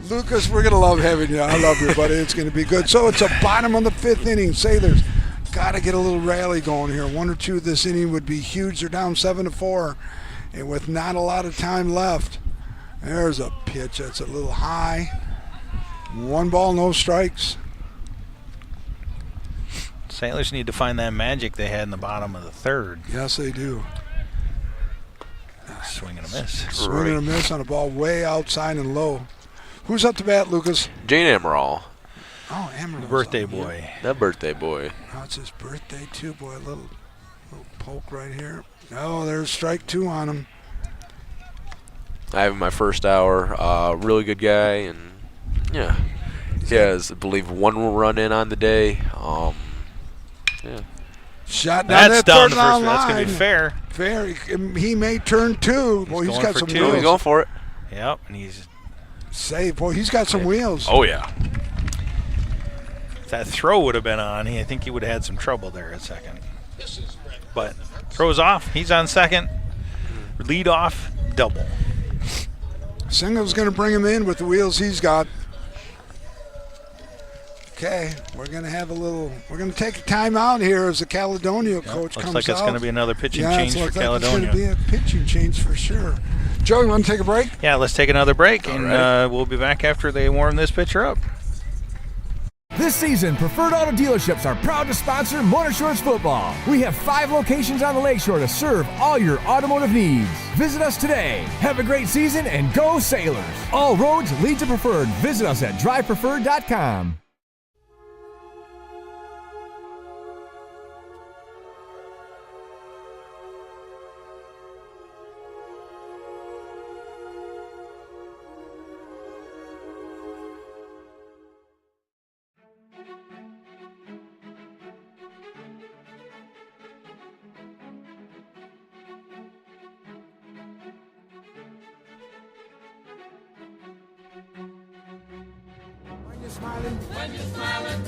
Lucas, we're going to love having you. I love you, buddy. It's going to be good. So it's a bottom of the 5th inning. Sailors got to get a little rally going here. 1 or 2 this inning would be huge. They're down 7-4, and with not a lot of time left, there's a pitch that's a little high. 1 ball, no strikes. Sailors need to find that magic they had in the bottom of the 3rd. Yes, they do. Swing and a miss. Swing and a miss on a ball way outside and low. Who's up to bat, Lucas? Jane Amaral. Oh, Amaral. The birthday boy. That birthday boy. Oh, it's his birthday, too, boy. A little poke right here. Oh, there's strike 2 on him. I have him my first hour. Really good guy, and yeah, he has, I believe, 1 run in on the day. Yeah. Shot down that's that down third the first. line. That's gonna be fair. Fair. He may turn 2. Boy, he's got some wheels. He's going for it. Yep, and he's save. Boy, he's got some wheels. Oh yeah. If that throw would have been on, I think he would have had some trouble there at second. But throws off. He's on second. Lead off, double. Single's going to bring him in with the wheels he's got. Okay, we're going to have we're going to take a timeout here as the Caledonia coach comes out. Looks like it's going to be another pitching change for Caledonia. It's going to be a pitching change for sure. Joe, you want to take a break? Yeah, let's take another break, and we'll be back after they warm this pitcher up. This season, Preferred Auto Dealerships are proud to sponsor Motorshorts football. We have 5 locations on the lakeshore to serve all your automotive needs. Visit us today. Have a great season and go Sailors. All roads lead to Preferred. Visit us at drivepreferred.com.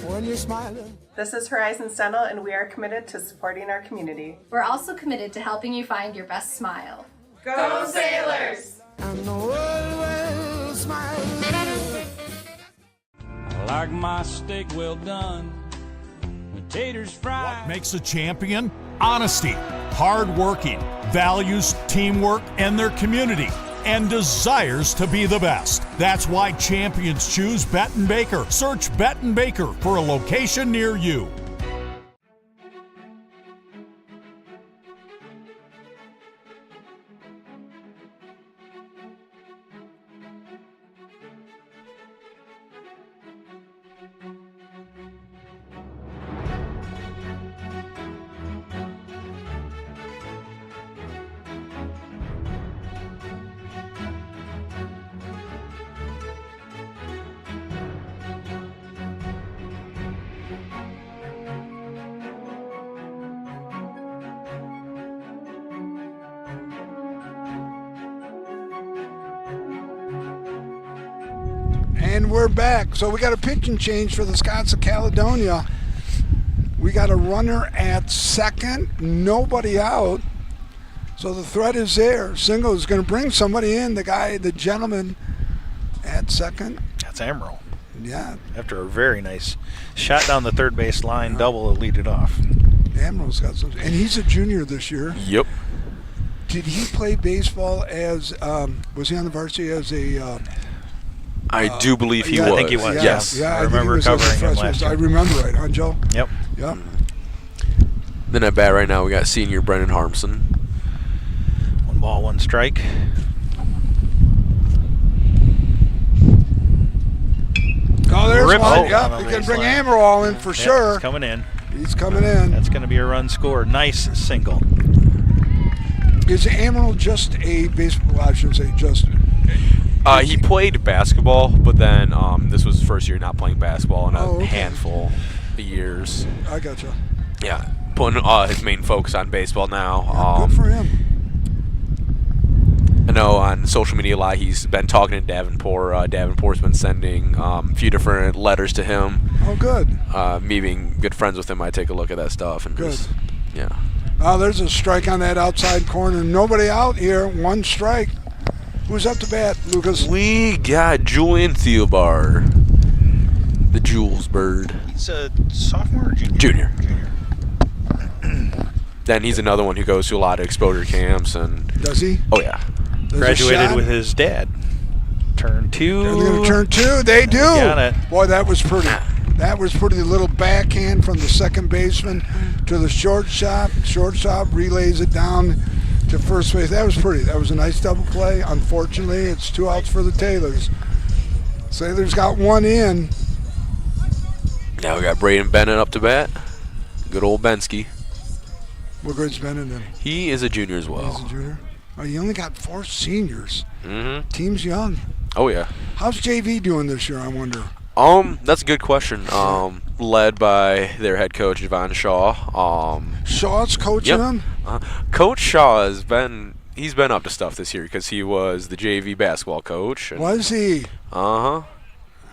When you're smiling. This is Horizons Dental, and we are committed to supporting our community. We're also committed to helping you find your best smile. Go Sailors! And the world will smile. I like my steak well done, taters fried. What makes a champion? Honesty, hard working, values teamwork and their community, and desires to be the best. That's why champions choose Benton Baker. Search Benton Baker for a location near you. And we're back. So we got a pitching change for the Scots of Caledonia. We got a runner at second, nobody out. So the threat is there. Single is going to bring somebody in. The gentleman at second. That's Amaral. Yeah. After a very nice shot down the third base line, double to lead it off. Amaral's got some, and he's a junior this year. Yep. Did he play baseball as? Was he on the varsity as a? I do believe he was. I think he was. Yes. Yeah, I remember covering him last year. I remember right, huh, Joe? Yep. Yep. Then at bat right now, we got senior Brennan Harmson. 1 ball, 1 strike. Oh, there's Rip one. it Yep, on he the can bring baseline. Amaral in for sure. He's coming in. He's coming in. That's going to be a run scored. Nice single. Is Amaral just a baseball? Well, I shouldn't say just. He played basketball, but then this was his first year not playing basketball in a handful of years. I gotcha. Yeah, putting his main focus on baseball now. Yeah, good for him. I know on social media a lot he's been talking to Davenport. Davenport's been sending a few different letters to him. Oh, good. Me being good friends with him, I take a look at that stuff. And Good. Just, yeah. Oh, there's a strike on that outside corner. Nobody out here. 1 strike. Who's up to bat, Lucas? We got Julian Thielbar, the Jules Bird. He's a sophomore or junior? Junior. Then he's another one who goes to a lot of exposure camps. And Does he? Oh, yeah. There's Graduated with his dad. Turn 2. They're going to turn 2. They do. Got it. Boy, that was pretty. That was pretty. Little backhand from the second baseman to the shortstop. Shortstop relays it down to first base. That was pretty. That was a nice double play. Unfortunately, it's 2 outs for the Taylors. Sailors got 1 in. Now we got Braden Bennett up to bat. Good old Bensky. What grade's Bennett in? He is a junior as well. He's a junior. Oh, you only got 4 seniors. Mm-hmm. Team's young. Oh, yeah. How's JV doing this year, I wonder? That's a good question. Led by their head coach, Yvonne Shaw. Shaw's coaching them? Coach Shaw he's been up to stuff this year because he was the JV basketball coach. Was he?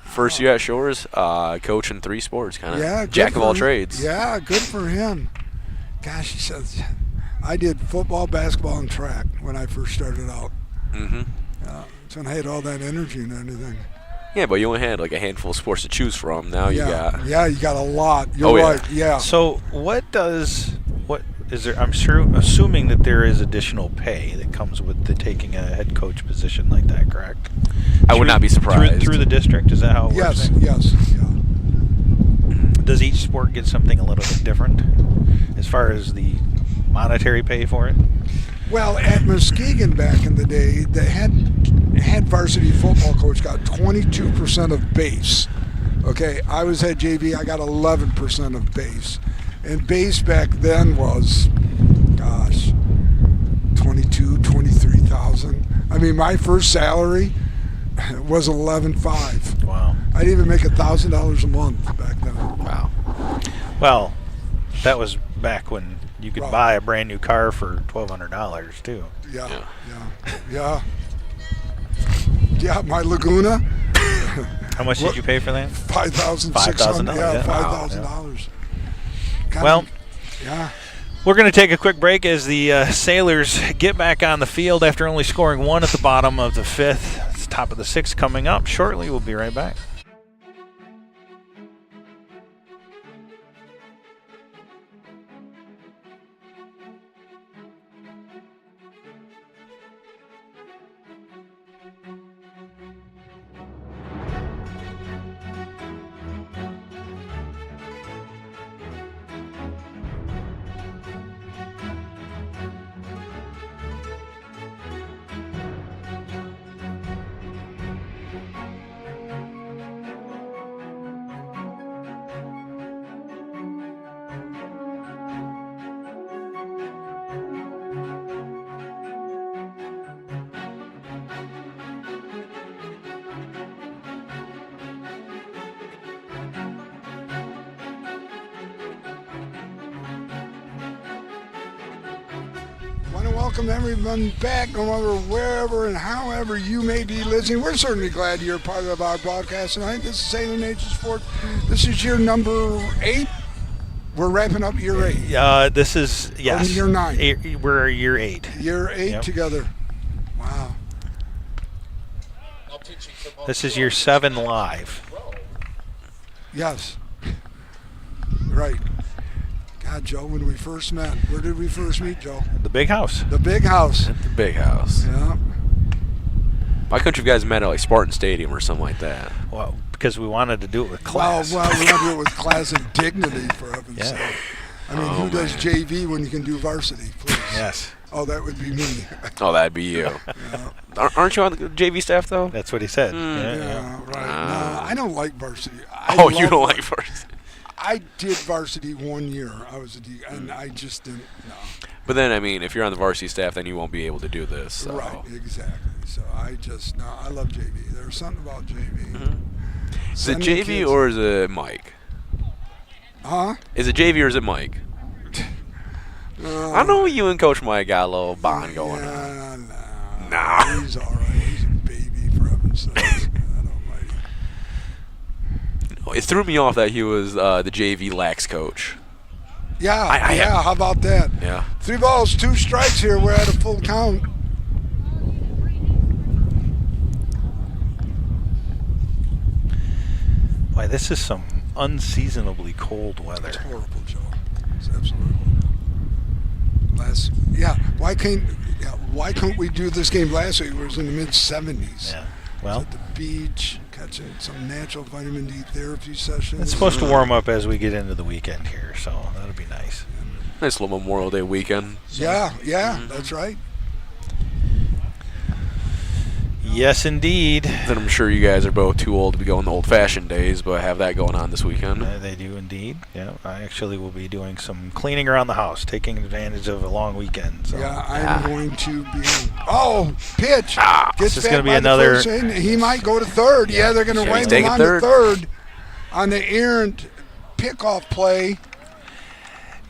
First year at Shores, coaching 3 sports, kind of Yeah, jack of all trades. Yeah, good for him. Gosh, he says, I did football, basketball, and track when I first started out. Mm-hmm. So I had all that energy and everything. Yeah, but you only had like a handful of sports to choose from. Now you got... Yeah, you got a lot. You're right, yeah. So what is there? I'm sure, assuming that there is additional pay that comes with taking a head coach position like that, correct? I would not be surprised. Through the district, is that how it works? Yes, yeah. Does each sport get something a little bit different as far as the monetary pay for it? Well, at Muskegon back in the day, the head varsity football coach got 22% of base. Okay, I was head JV, I got 11% of base. And base back then was, gosh, 23,000. I mean, my first salary was $11,500. Wow. I didn't even make $1,000 a month back then. Wow. Well, that was back when you could buy a brand new car for $1,200 too. Yeah. Yeah, my Laguna. How much did you pay for that? $5,600. Yeah, $5,000. Well, yeah. We're going to take a quick break as the Sailors get back on the field after only scoring 1 at the bottom of the 5th. It's top of the 6th coming up shortly. We'll be right back. Welcome everyone back, no matter wherever and however you may be listening. We're certainly glad you're part of our broadcast tonight. This is Sailor Nation Sports. This is year number 8. We're wrapping up year 8. This is, yes. Year 9. We're year 8. Year 8 together. Wow. This is year 7 live. Yes. Right. God, Joe, when we first met, where did we first meet, Joe? The big house. The big house. At the big house. Yeah. Why couldn't you guys met at like Spartan Stadium or something like that? Well, because we wanted to do it with class. Well, we want to do it with class and dignity, for heaven's sake. I mean, who does JV when you can do varsity, please? Yes. Oh, that would be me. Oh, that'd be you. Yeah. Aren't you on the JV staff, though? That's what he said. Yeah, right. No, I don't like varsity. You don't like varsity? I did varsity 1 year. I was and I just didn't, no. But then, I mean, if you're on the varsity staff, then you won't be able to do this. So. Right, exactly. So I love JV. There's something about JV. Is it JV or is it Mike? Huh? Is it JV or is it Mike? I know you and Coach Mike got a little bond going on. Nah. He's all right. He's a baby, for heaven's sakes. It threw me off that he was the JV lax coach. Yeah, how about that? Yeah. 3 balls, 2 strikes here. We're at a full count. Why, this is some unseasonably cold weather. It's horrible, Joe. It's absolutely horrible. Why couldn't we do this game last week? It was in the mid-70s. Yeah. Well, at the beach, catching some natural vitamin D therapy sessions. It's supposed to warm up as we get into the weekend here, so that'll be nice. Nice little Memorial Day weekend. Yeah, that's right. Yes, indeed. And I'm sure you guys are both too old to be going the old-fashioned days, but have that going on this weekend. They do indeed. Yeah, I actually will be doing some cleaning around the house, taking advantage of a long weekend. So. Yeah, I'm going to be. Pitch. This is going to be another. He might go to third. Yeah, they're going to wind him on to third on the errant pickoff play.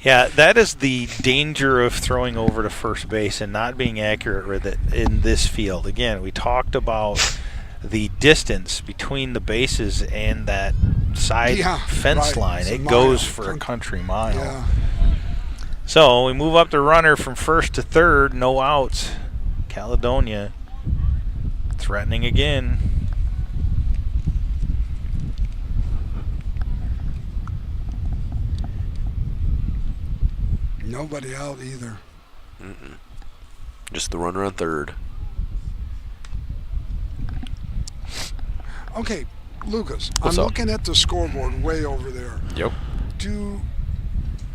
Yeah, that is the danger of throwing over to first base and not being accurate with it in this field. Again, we talked about the distance between the bases and that side fence line. It goes for a country mile. Yeah. So we move up the runner from first to third, no outs. Caledonia threatening again. Nobody out either. Just the runner on third. Okay, Lucas, What's I'm up? looking at the scoreboard way over there. Yep.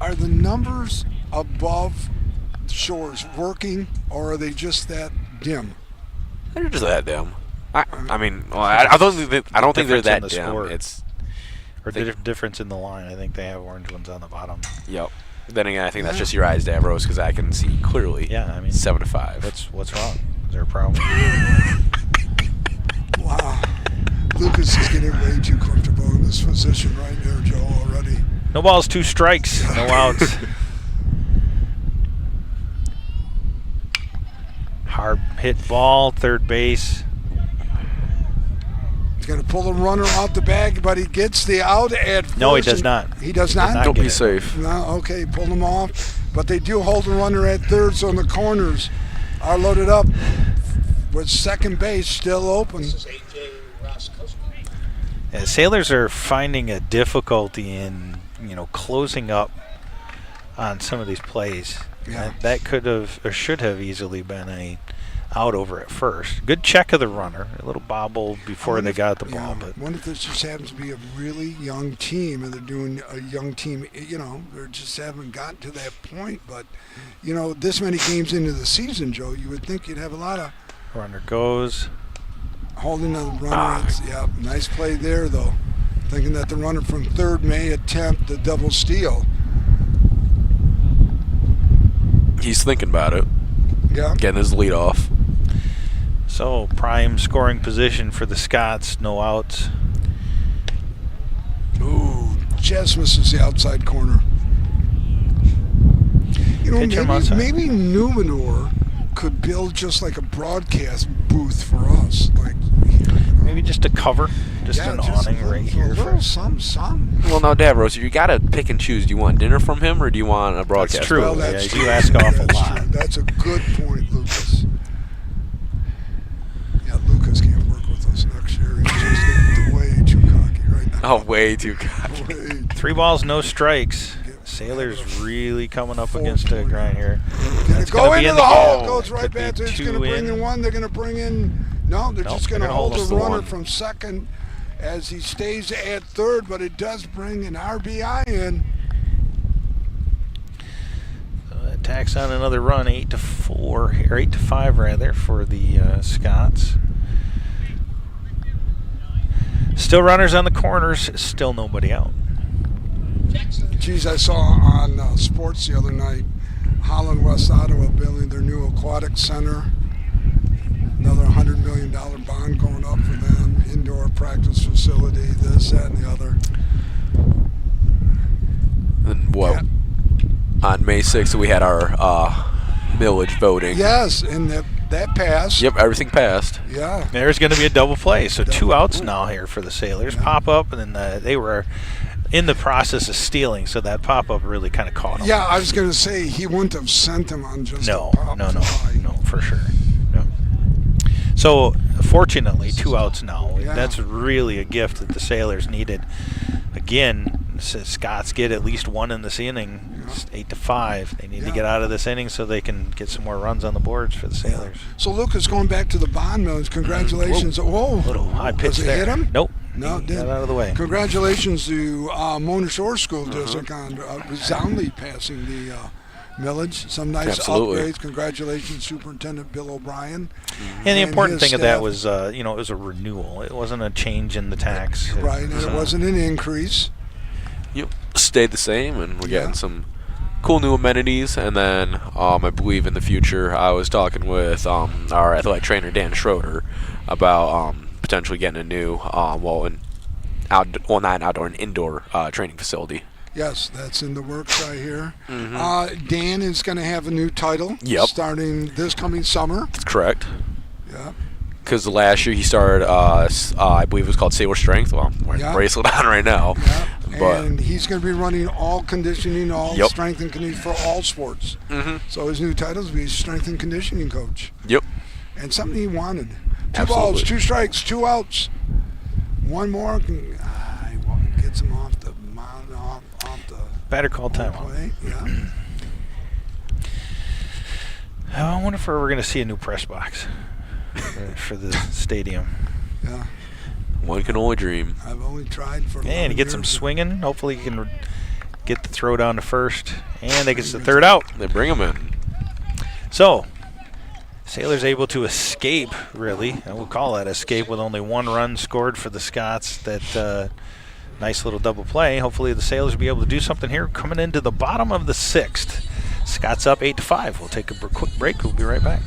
Are the numbers above Shores working, or are they just that dim? They're just that dim. I mean, I don't think they're that dim. Score. It's difference in the line. I think they have orange ones on the bottom. Yep. Then again, I think that's just your eyes, Davros, because I can see clearly. Yeah, I mean 7-5. What's wrong? Is there a problem? Wow. Lucas is getting way too comfortable in this position right there, Joe, already. No balls, 2 strikes, no outs. Hard hit ball, third base. He's going to pull the runner off the bag, but he gets the out at first. No, he does not. He does not? Don't be safe. No, okay, pulled him off. But they do hold the runner at third, so the corners are loaded up with second base still open. Yeah, Sailors are finding a difficulty in, closing up on some of these plays. Yeah. That could have or should have easily been a out over at first. Good check of the runner. A little bobble before they got the ball. But what if this just happens to be a really young team and they're doing a young team, they just haven't gotten to that point. But, this many games into the season, Joe, you would think you'd have a lot of. Runner goes. Holding the runner. Nice play there, though. Thinking that the runner from third may attempt the double steal. He's thinking about it. Yeah. Getting his lead off. So, prime scoring position for the Scots, no outs. Ooh, just misses the outside corner. Maybe Numenor could build just like a broadcast booth for us. Maybe just a cover, just an awning right here. For some. Well, now, Davros, you got to pick and choose. Do you want dinner from him or do you want a broadcast? That's true. Well, that's true. You ask awful lot. True. That's a good point, Lucas. Yeah, Lucas can't work with us next year. He's just way too cocky right now. Oh, way too cocky. 3 balls, no strikes. Sailors really coming up against a grind here. It's go into the hole. Goes right back to. It's going to bring in one. They're going to bring in. No, they're just going to hold the runner from second as he stays at third, but it does bring an RBI in. So that tacks on another run, 8-4 or 8-5 rather for the Scots. Still runners on the corners. Still nobody out. Geez, I saw on sports the other night, Holland West Ottawa building their new aquatic center. Another $100 million bond going up for them. Indoor practice facility, this, that, and the other. And what? Yeah. On May 6th, we had our millage voting. Yes, and that passed. Yep, everything passed. Yeah. There's going to be a double play, so 2 outs now here for the Sailors. Yeah. Pop up, and then they were in the process of stealing, so that pop-up really kind of caught him. Yeah, I was going to say he wouldn't have sent him on just a pop. No, for sure. No. So, fortunately, 2 outs now. Yeah. That's really a gift that the Sailors needed. Again, Scots get at least 1 in this inning. It's 8-5. They need to get out of this inning so they can get some more runs on the boards for the Sailors. So, Lucas, going back to the bond mills, congratulations. Whoa. Little high pitch there. Hit him? Nope. No, it didn't. Got out of the way. Congratulations to Mona Shore School District on resoundingly passing the millage. Some nice upgrades. Congratulations, Superintendent Bill O'Brien. And the important thing of that was, it was a renewal. It wasn't a change in the tax. Right, and it wasn't an increase. Yep, stayed the same, and we're getting some cool new amenities. And then I believe in the future, I was talking with our athletic trainer, Dan Schroeder, about potentially getting a new, an indoor training facility. Yes, that's in the works right here. Dan is going to have a new title starting this coming summer. That's correct. Yeah. Because last year he started, I believe it was called Sailor Strength. Well, I'm wearing the bracelet on right now. Yeah. And he's going to be running all conditioning, all strength and conditioning for all sports. So his new title is to be strength and conditioning coach. Yep. And something he wanted. 2 balls, 2 strikes, 2 outs. 1 more gets him off the mound, off the batter call timeout. Yeah. I wonder if we're going to see a new press box for the stadium. Yeah. One can only dream. I've only tried for. And he gets him swinging. Hopefully he can get the throw down to first, and they gets the 3rd out. They bring him in. So, Sailors able to escape, really. And we'll call that escape with only 1 run scored for the Scots. That nice little double play. Hopefully the Sailors will be able to do something here. Coming into the bottom of the 6th. Scots up 8-5. We'll take a quick break. We'll be right back.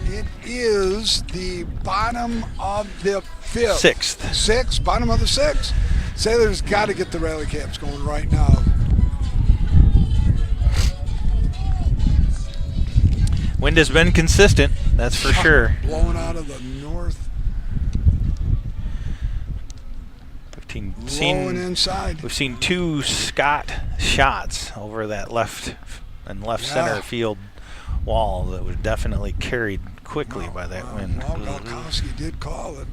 It is the bottom of the 5th. 6th. Bottom of the 6th. Sailors got to get the rally caps going right now. Wind has been consistent, that's for sure. Blowing out of the north. Rolling inside. We've seen 2 Scott shots over that left center field wall that was definitely carried quickly by that wind. Well, Galkowski did call it.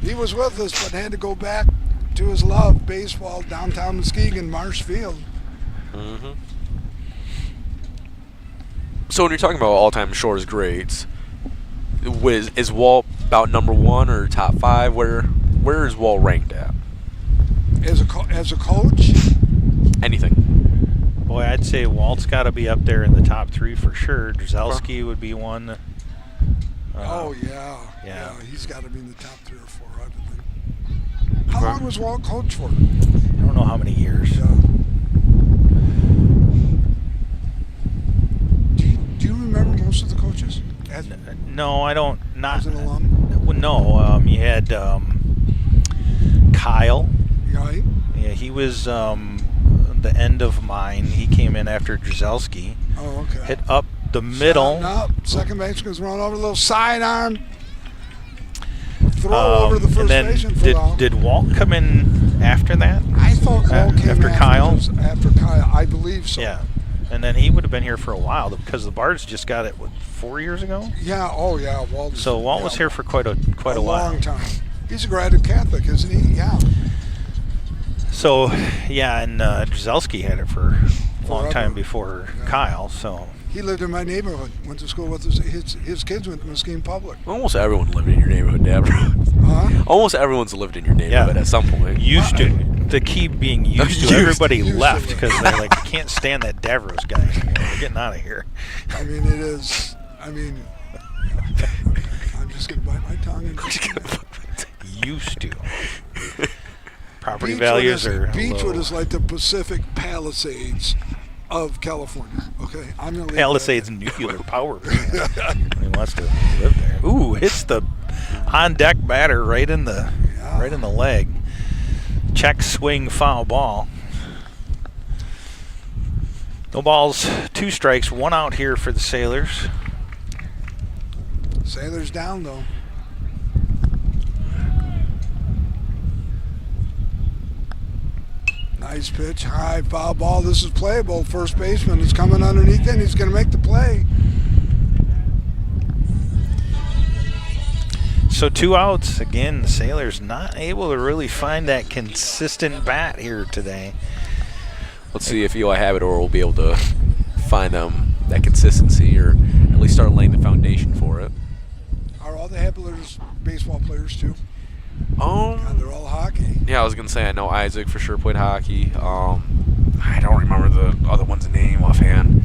He was with us, but had to go back to his love, baseball, downtown Muskegon, Marsh Field. Mm-hmm. So when you're talking about all-time Shores greats, is Walt about number 1 or top 5? Where is Walt ranked at? As a coach? Anything. Boy, I'd say Walt's got to be up there in the top 3 for sure. Drzelski would be one. Yeah, he's got to be in the top 3 or 4, I would think. How long was Walt coach for? I don't know how many years. Yeah. Do you remember most of the coaches? No, I don't. Not as an alum? No, you had Kyle. Right. Yeah, he was the end of mine. He came in after Drzelski. Oh, okay. Hit up the middle. Second baseman's run over, a little sidearm. Throw over the first baseman for a while. Did Walt come in after that? I thought Walt came after Kyle. After Kyle, I believe so. Yeah. And then he would have been here for a while because the Bards just got it, 4 years ago? Yeah, Walt. So Walt was here for quite a while. A long time. He's a graduate Catholic, isn't he? Yeah. So, and Drzelski had it for a long time before Kyle, so. He lived in my neighborhood, went to school with his kids went to Muskegon Public. Almost everyone lived in your neighborhood, Deborah. Huh? Almost everyone's lived in your neighborhood at some point. Used to. The key being used to. Everybody left because they're like, I can't stand that Davros guy. We're getting out of here. I mean, it is. I'm just going to bite my tongue. Used to. Property values are Beechwood low. is like the Pacific Palisades of California. Okay, I'm going to Palisades nuclear power plant. He wants to live there. Ooh, hits the on-deck batter right in the leg. Check swing foul ball. No balls, 2 strikes, 1 out here for the Sailors. Sailors down though. Nice pitch, high foul ball. This is playable. First baseman is coming underneath it. He's going to make the play. So 2 outs. Again, the Sailors not able to really find that consistent bat here today. Let's see if Eli Habador will be able to find that consistency, or at least start laying the foundation for it. Are all the Habadors baseball players too? They're all hockey. Yeah, I was gonna say I know Isaac for sure played hockey. I don't remember the other one's name offhand.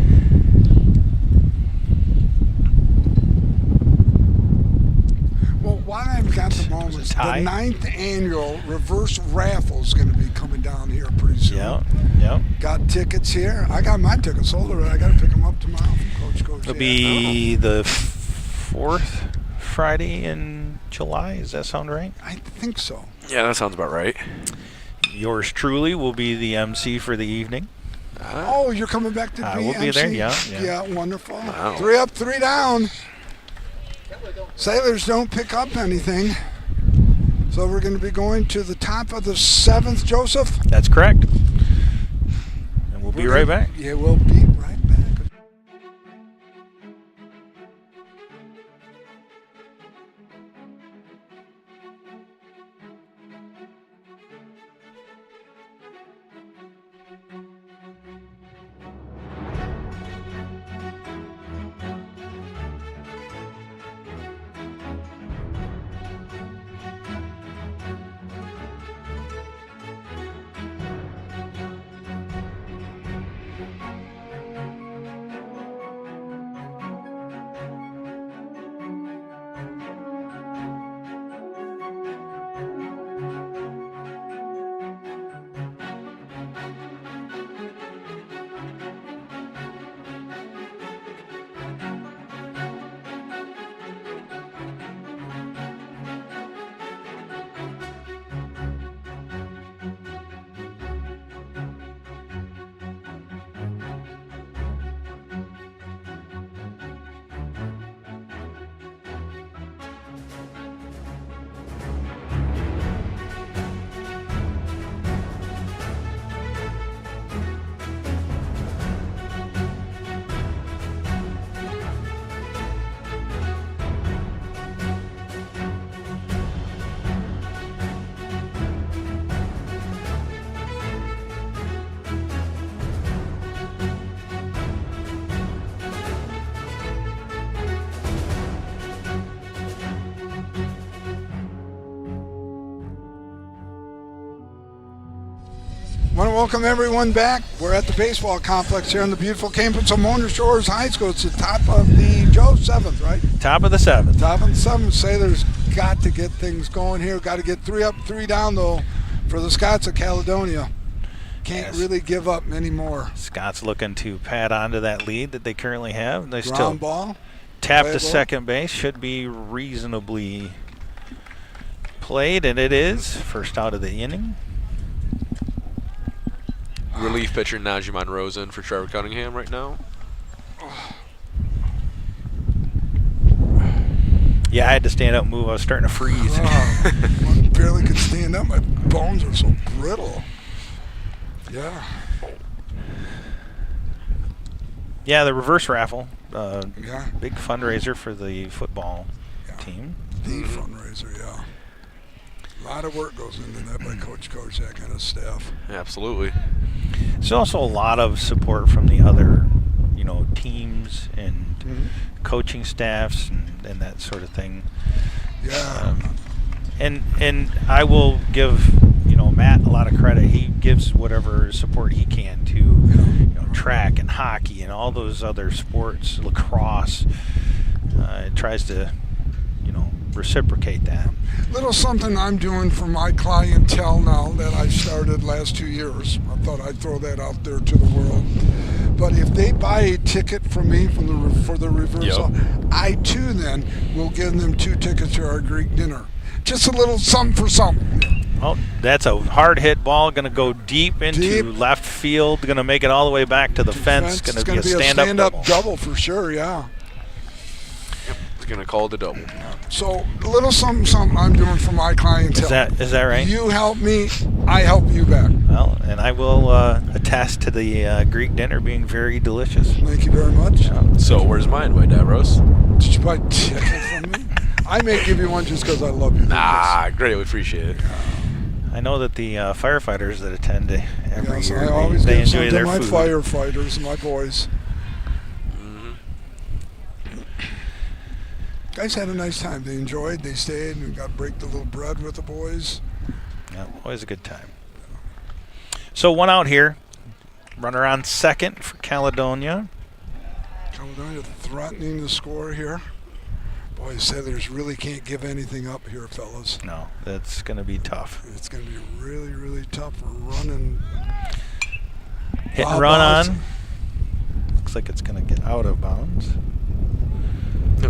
Well, while I've got the moment, the 9th annual reverse raffle is going to be coming down here pretty soon. Yep. Got tickets here. I got my tickets sold already. I got to pick them up tomorrow from Coach. It'll be the 4th Friday in July. Does that sound right? I think so. Yeah, that sounds about right. Yours truly will be the MC for the evening. Oh, you're coming back to be we'll MC? be there, yeah. Yeah, wonderful. Wow. 3 up, 3 down. Sailors don't pick up anything. So we're going to be going to the top of the 7th, Joseph? That's correct. And we'll be right back. Yeah, we'll be right back. Want to welcome everyone back. We're at the baseball complex here on the beautiful campus of Mona Shores High School. It's the top of the, Joe, 7th, right? Top of the 7th. Top of the 7th. Sailors got to get things going here. Got to get 3 up, 3 down, though, for the Scots of Caledonia. Can't really give up anymore. Scots looking to pad onto that lead that they currently have. They Ground still ball. tap to second base. Should be reasonably played, and it is. First out of the inning. Relief pitcher Najiman Rosen for Trevor Cunningham right now. Yeah, I had to stand up and move. I was starting to freeze. I barely could stand up. My bones are so brittle. Yeah. Yeah, the reverse raffle. Yeah. Big fundraiser for the football team. The fundraiser, yeah. A lot of work goes into that by Coach, that kind of staff. Absolutely. There's also a lot of support from the other, teams and coaching staffs and that sort of thing. Yeah. And I will give, Matt a lot of credit. He gives whatever support he can to, track and hockey and all those other sports, lacrosse. It tries to, reciprocate that. Little something I'm doing for my clientele now that I started last 2 years. I thought I'd throw that out there to the world. But if they buy a ticket from me for the reversal, I too then will give them 2 tickets to our Greek dinner. Just a little something for something. Oh, that's a hard hit ball. Going to go deep into left field. Going to make it all the way back to the fence. Going to be a stand-up double for sure. Yeah. Going to call it a double. So a little something I'm doing for my clientele. Is that right? You help me, I help you back. Well, and I will attest to the Greek dinner being very delicious. Thank you very much. Yeah. So where's mine, by Davros? Did you buy a ticket from me? I may give you one just because I love you. Nah, greatly appreciate it. I know that the firefighters that attend every year, I always they give enjoy their my food. firefighters and my boys. Guys had a nice time. They enjoyed. They stayed and got to break the little bread with the boys. Yeah, always a good time. So 1 out here. Runner on second for Caledonia. Caledonia threatening the score here. Boy, Sailors really can't give anything up here, fellas. No, that's going to be tough. It's going to be really, really tough for running. Hit and run on. Looks like it's going to get out of bounds.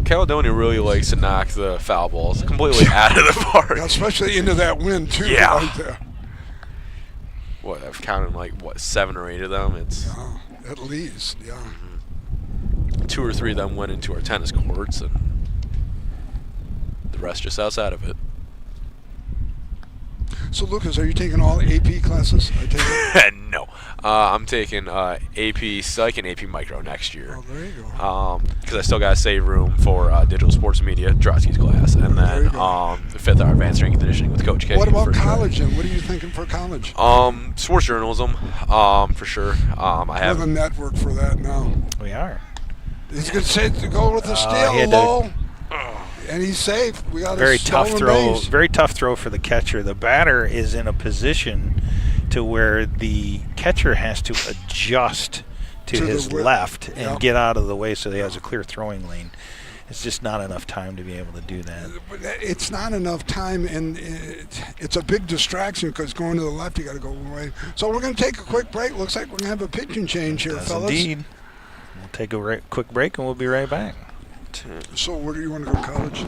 Caledonia really likes to knock the foul balls completely out of the park. Yeah, especially into that wind, too. Yeah. Right there. What, I've counted 7 or 8 of them. It's at least, yeah. 2 or 3 of them went into our tennis courts, and the rest just outside of it. So, Lucas, are you taking all AP classes? I take it? No. I'm taking AP Psych and AP Micro next year. Oh, there you go. Because I still got to save room for Digital Sports Media, Trotsky's class, and then the 5th hour Advanced Strength and Conditioning with Coach K. What about college, then? What are you thinking for college? Sports journalism, for sure. I have a network for that now. We are. He's going to say to go with the steal low. And he's safe. We got very tough throw. Base. Very tough throw for the catcher. The batter is in a position to where the catcher has to adjust to his left and get out of the way so he has a clear throwing lane. It's just not enough time to be able to do that. It's not enough time, and it's a big distraction because going to the left, you got to go away. So we're going to take a quick break. Looks like we're going to have a pitching change here, fellas. Indeed. We'll take a quick break, and we'll be right back. So where do you want to go to college?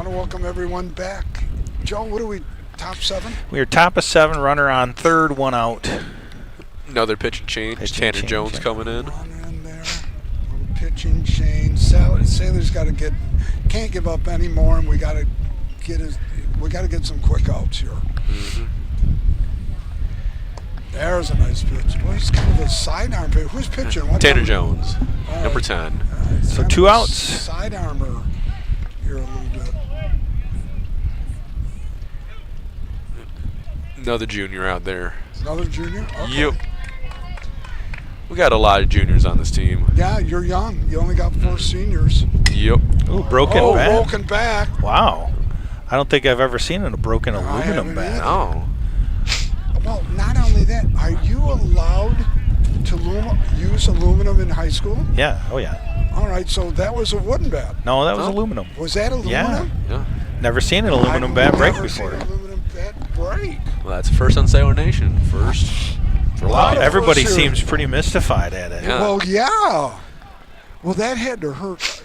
to welcome everyone back. Joe, what are we, top 7? We are top of 7, runner on third, 1 out. Another pitch and change. Tanner Jones coming in. Runner in there. Little pitching change. Sailor's got to can't give up anymore, and we got to get some quick outs here. Mm-hmm. There's a nice pitch. Well, he's kind of a sidearm pitch. Who's pitching? Tanner Jones, number 10. So 2 outs. Sidearmer here a little bit. Another junior out there. Another junior? Okay. Yep. We got a lot of juniors on this team. Yeah, you're young. You only got 4 seniors. Yep. Ooh, broken back. Broken back. Wow. I don't think I've ever seen a broken aluminum bat. Oh. Well, not only that, are you allowed to use aluminum in high school? Yeah. Oh, yeah. All right, so that was a wooden bat. No, that was aluminum. Was that aluminum? Yeah. Never seen an aluminum bat break before. Never seen an aluminum bat break. Well, that's first on Sailor Nation. First. For a lot. Everybody seems pretty mystified at it. Yeah. Well, yeah. Well, that had to hurt.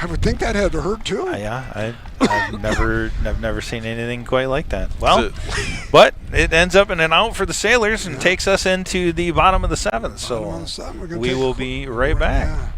I would think that had to hurt too. Yeah, I've never seen anything quite like that. Well, but it ends up in an out for the Sailors and takes us into the bottom of the 7th. So we will be right back. Yeah.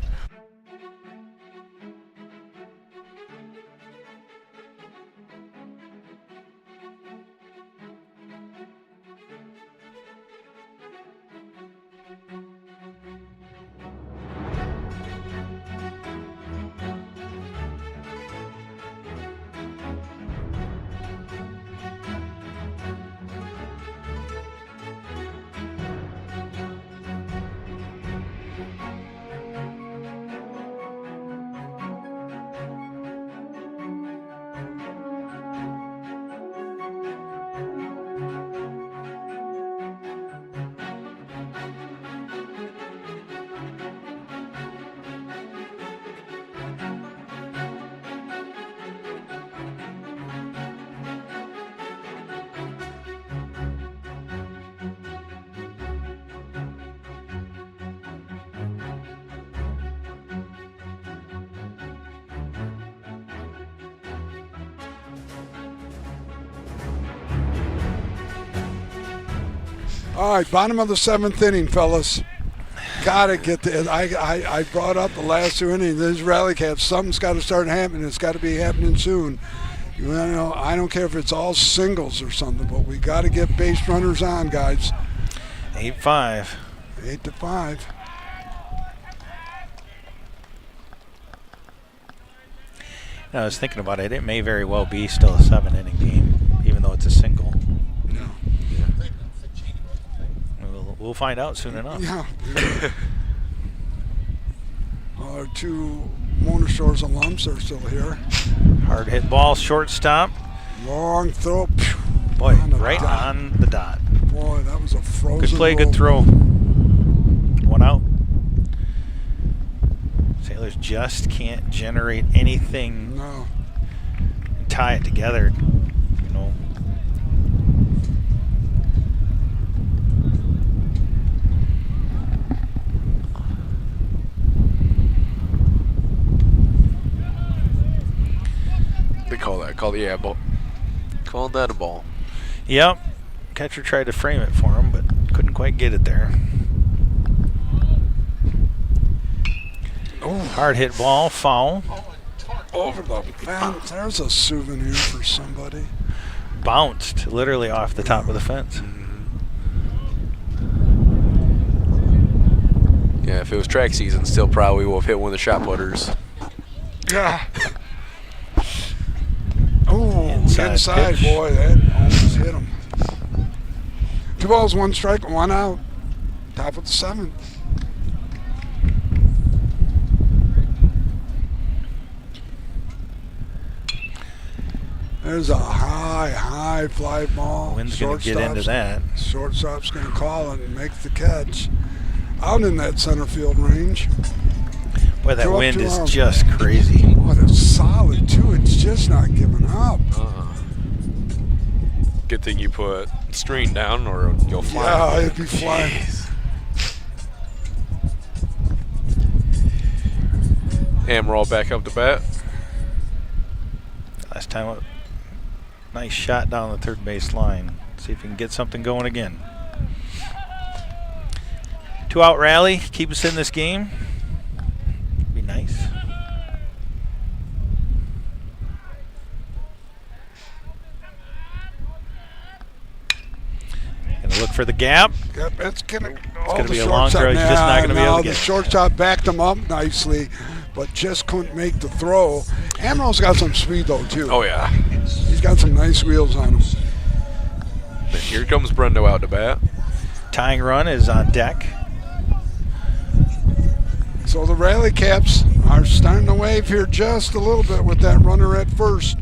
All right, bottom of the 7th inning, fellas. Gotta get to it. I brought up the last 2 innings. This Rally Cats, something's got to start happening. It's got to be happening soon. You know, I don't care if it's all singles or something, but we got to get base runners on, guys. 8-5. 8-5. I was thinking about it. It may very well be still a 7-inning game, even though it's a single. No. We'll find out soon enough. Yeah. Our 2 Mona Shores alums are still here. Hard hit ball, shortstop. Long throw. Boy, right on the dot. Boy, that was a frozen Good play, roll. good throw. 1 out. Sailors just can't generate anything. No. Tie it together. You know. They call that a ball. Yep. Catcher tried to frame it for him, but couldn't quite get it there. Oh. Hard hit ball, foul. Over the fence. There's a souvenir for somebody. Bounced literally off the top of the fence. Yeah, if it was track season, still probably would have hit one of the shot putters. Yeah. Oh, inside pitch. boy, that almost hit him. 2 balls, 1 strike, 1 out. Top of the 7th. There's a high fly ball. Wind's going to get into that. Shortstop's going to call it and make the catch. Out in that center field range. Boy, that wind is just crazy. Boy, that's solid, too. It's just not giving up. Good thing you put string down or you'll fly. Yeah, it'd be flying. Amaral back up the bat. Last time, nice shot down the third base line. See if we can get something going again. 2-out rally, keep us in this game. Be nice. Gonna look for the gap. Yep, it's gonna be a long throw. He's just not gonna be able to get the shortstop backed him up nicely, but just couldn't make the throw. Amarillo's got some speed though too. Oh yeah, he's got some nice wheels on him. And here comes Brendo out to bat. Tying run is on deck. So the rally caps are starting to wave here just a little bit with that runner at first.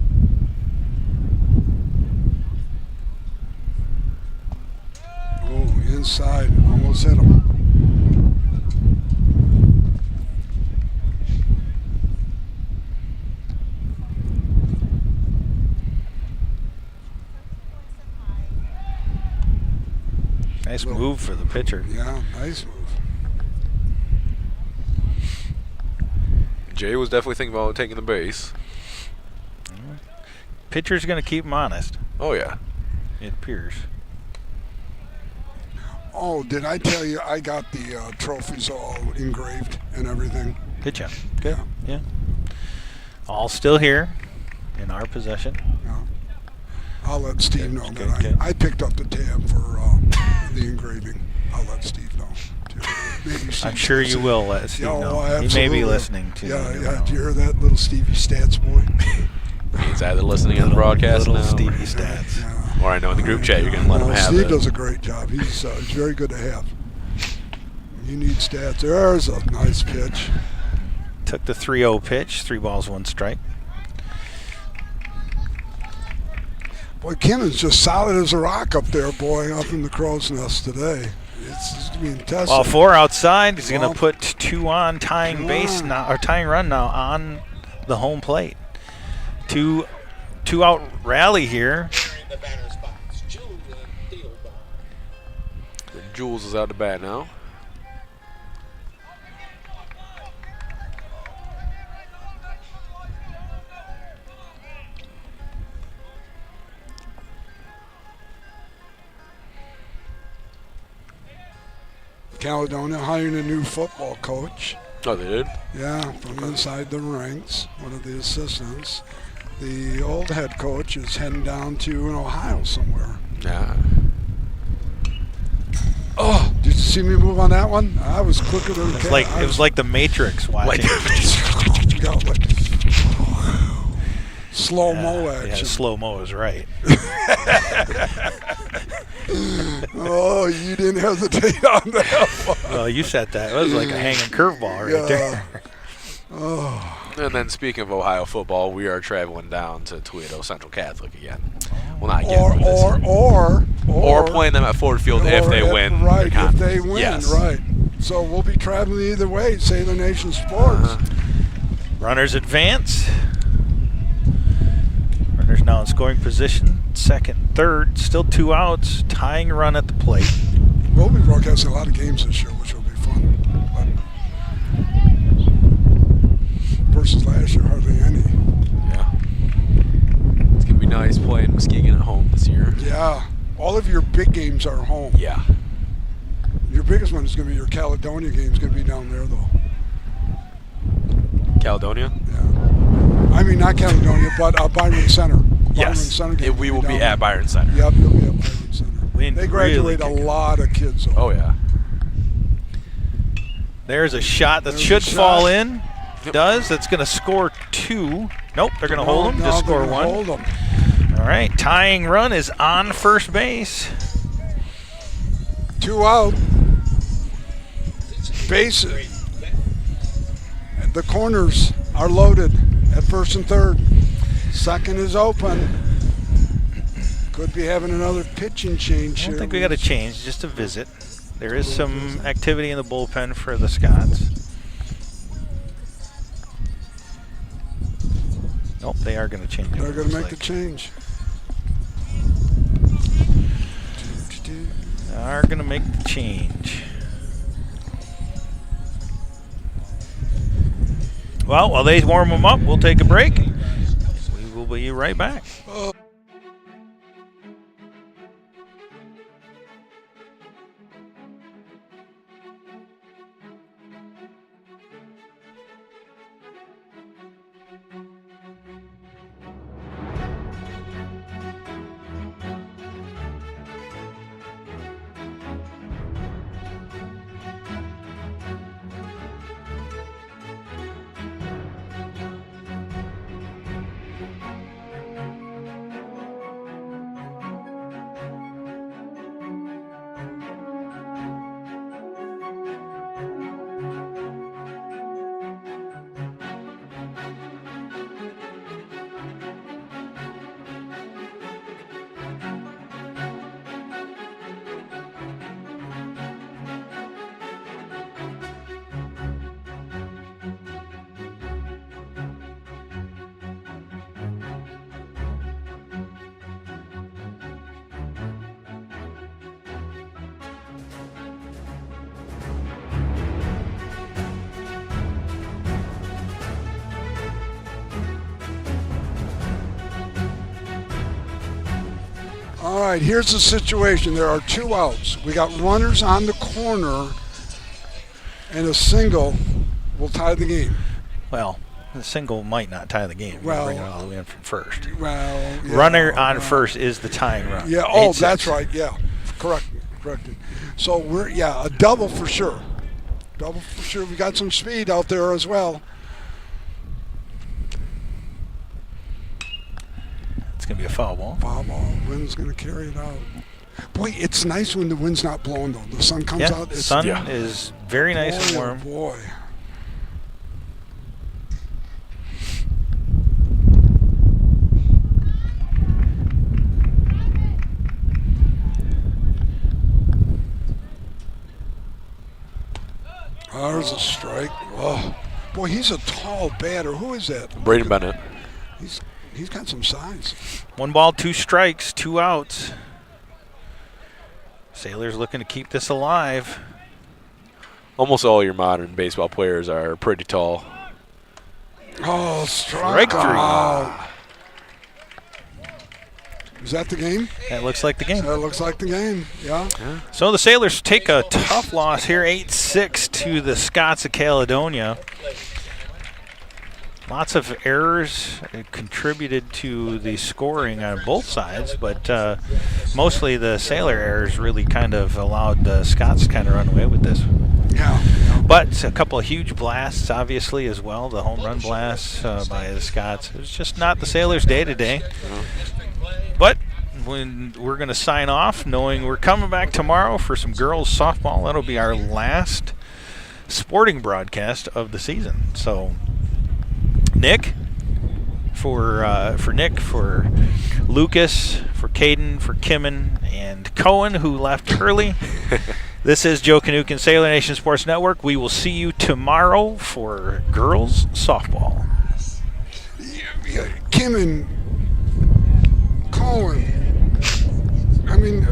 Oh, inside, almost hit him. Nice move for the pitcher. Yeah, nice move. Jay was definitely thinking about taking the base. Pitcher's going to keep him honest. Oh, yeah. It appears. Oh, did I tell you I got the trophies all engraved and everything? Good job. Yeah. Yeah. All still here in our possession. Yeah. I'll let Steve know that I picked up the tab for the engraving. I'll let Steve know. Maybe I'm sure you will let Steve know. Absolutely. He may be listening to Yeah, you. yeah. Do you hear that, little Stevie Stats boy? He's either listening on the broadcast little now. Stevie Stats. Yeah. Or I know in the group chat you can let him have Steve it. does a great job. He's very good to have. You need stats. There's a nice pitch. Took the 3-0 pitch. 3 balls, 1 strike. Boy, Kinnon's just solid as a rock up there, boy, up in the crow's nest today. It's being tested. Well, 4 outside. He's going to put 2 on, tying base now, or tying run now on the home plate. 2-out rally here. Jules is out to bat now. Caledonia hiring a new football coach. Oh, they did? Yeah, from inside the ranks, one of the assistants. The old head coach is heading down to Ohio somewhere. Yeah. Oh, did you see me move on that one? I was quicker than It was like the Matrix watching. Slow-mo action. Yeah, slow-mo is right. Oh, you didn't hesitate on that one. Well, you said that. It was like a hanging curveball right there. Oh. And then speaking of Ohio football, we are traveling down to Toledo Central Catholic again. Well, not again. Or playing them at Ford Field if they win. Right, if they win, yes. right. So we'll be traveling either way, Sailor Nation Sports. Runners advance. Runners now in scoring position. Second, third, still 2 outs. Tying run at the plate. We'll be broadcasting a lot of games this year, which will be fun. But versus last year, hardly any. Yeah. It's going to be nice playing Muskegon at home this year. Yeah. All of your big games are home. Yeah. Your biggest one is going to be your Caledonia game. Is going to be down there, though. Caledonia? Yeah. I mean, not Caledonia, but Byron Center. Yes. Byron Center We will be at Byron Center. Yep, you'll be at Byron Center. Wind They graduate really a lot of kids. Over. Oh, yeah. There's a shot that should fall in. Does. That's going to score 2. Nope, they're going to hold him. Just score 1. Hold them. All right, tying run is on first base. 2 out. Base. The corners are loaded at first and third. Second is open. Could be having another pitching change I here. don't think we got to change, just a visit. There is some activity in the bullpen for the Scots. Nope, they are going to change. They're going to make the change. They are going to make the change. Well, while they warm them up, we'll take a break. We will be right back. All right, here's the situation. There are 2 outs. We got runners on the corner, and a single will tie the game. Well, the single might not tie the game. Well, bring it all the way in from first. Well, yeah, runner on first is the tying run. Yeah. Oh, that's right. Yeah. Correct. So we're a double for sure. Double for sure. We got some speed out there as well. It's gonna be a foul ball. Foul ball. Wind's gonna carry it out. Boy, it's nice when the wind's not blowing though. The sun comes out. The sun is very nice and warm. Boy. There's a strike. Oh, boy, he's a tall batter. Who is that? Braden Bennett. He's got some size. 1 ball, 2 strikes, 2 outs. Sailors looking to keep this alive. Almost all your modern baseball players are pretty tall. Oh, strike 3. Is that the game? That looks like the game. That looks like the game, yeah. So the Sailors take a tough loss here, 8-6 to the Scots of Caledonia. Lots of errors contributed to the scoring on both sides, but mostly the Sailor errors really kind of allowed the Scots to kind of run away with this. Yeah. But a couple of huge blasts, obviously, as well. The home run blasts by the Scots. It was just not the Sailors' day today. But when we're going to sign off, knowing we're coming back tomorrow for some girls softball. That'll be our last sporting broadcast of the season. So, Nick, for Lucas, for Caden, for Kimmin, and Cohen, who left early. This is Joe Kanukin, Sailor Nation Sports Network. We will see you tomorrow for girls softball. Kimmin, Cohen. I mean,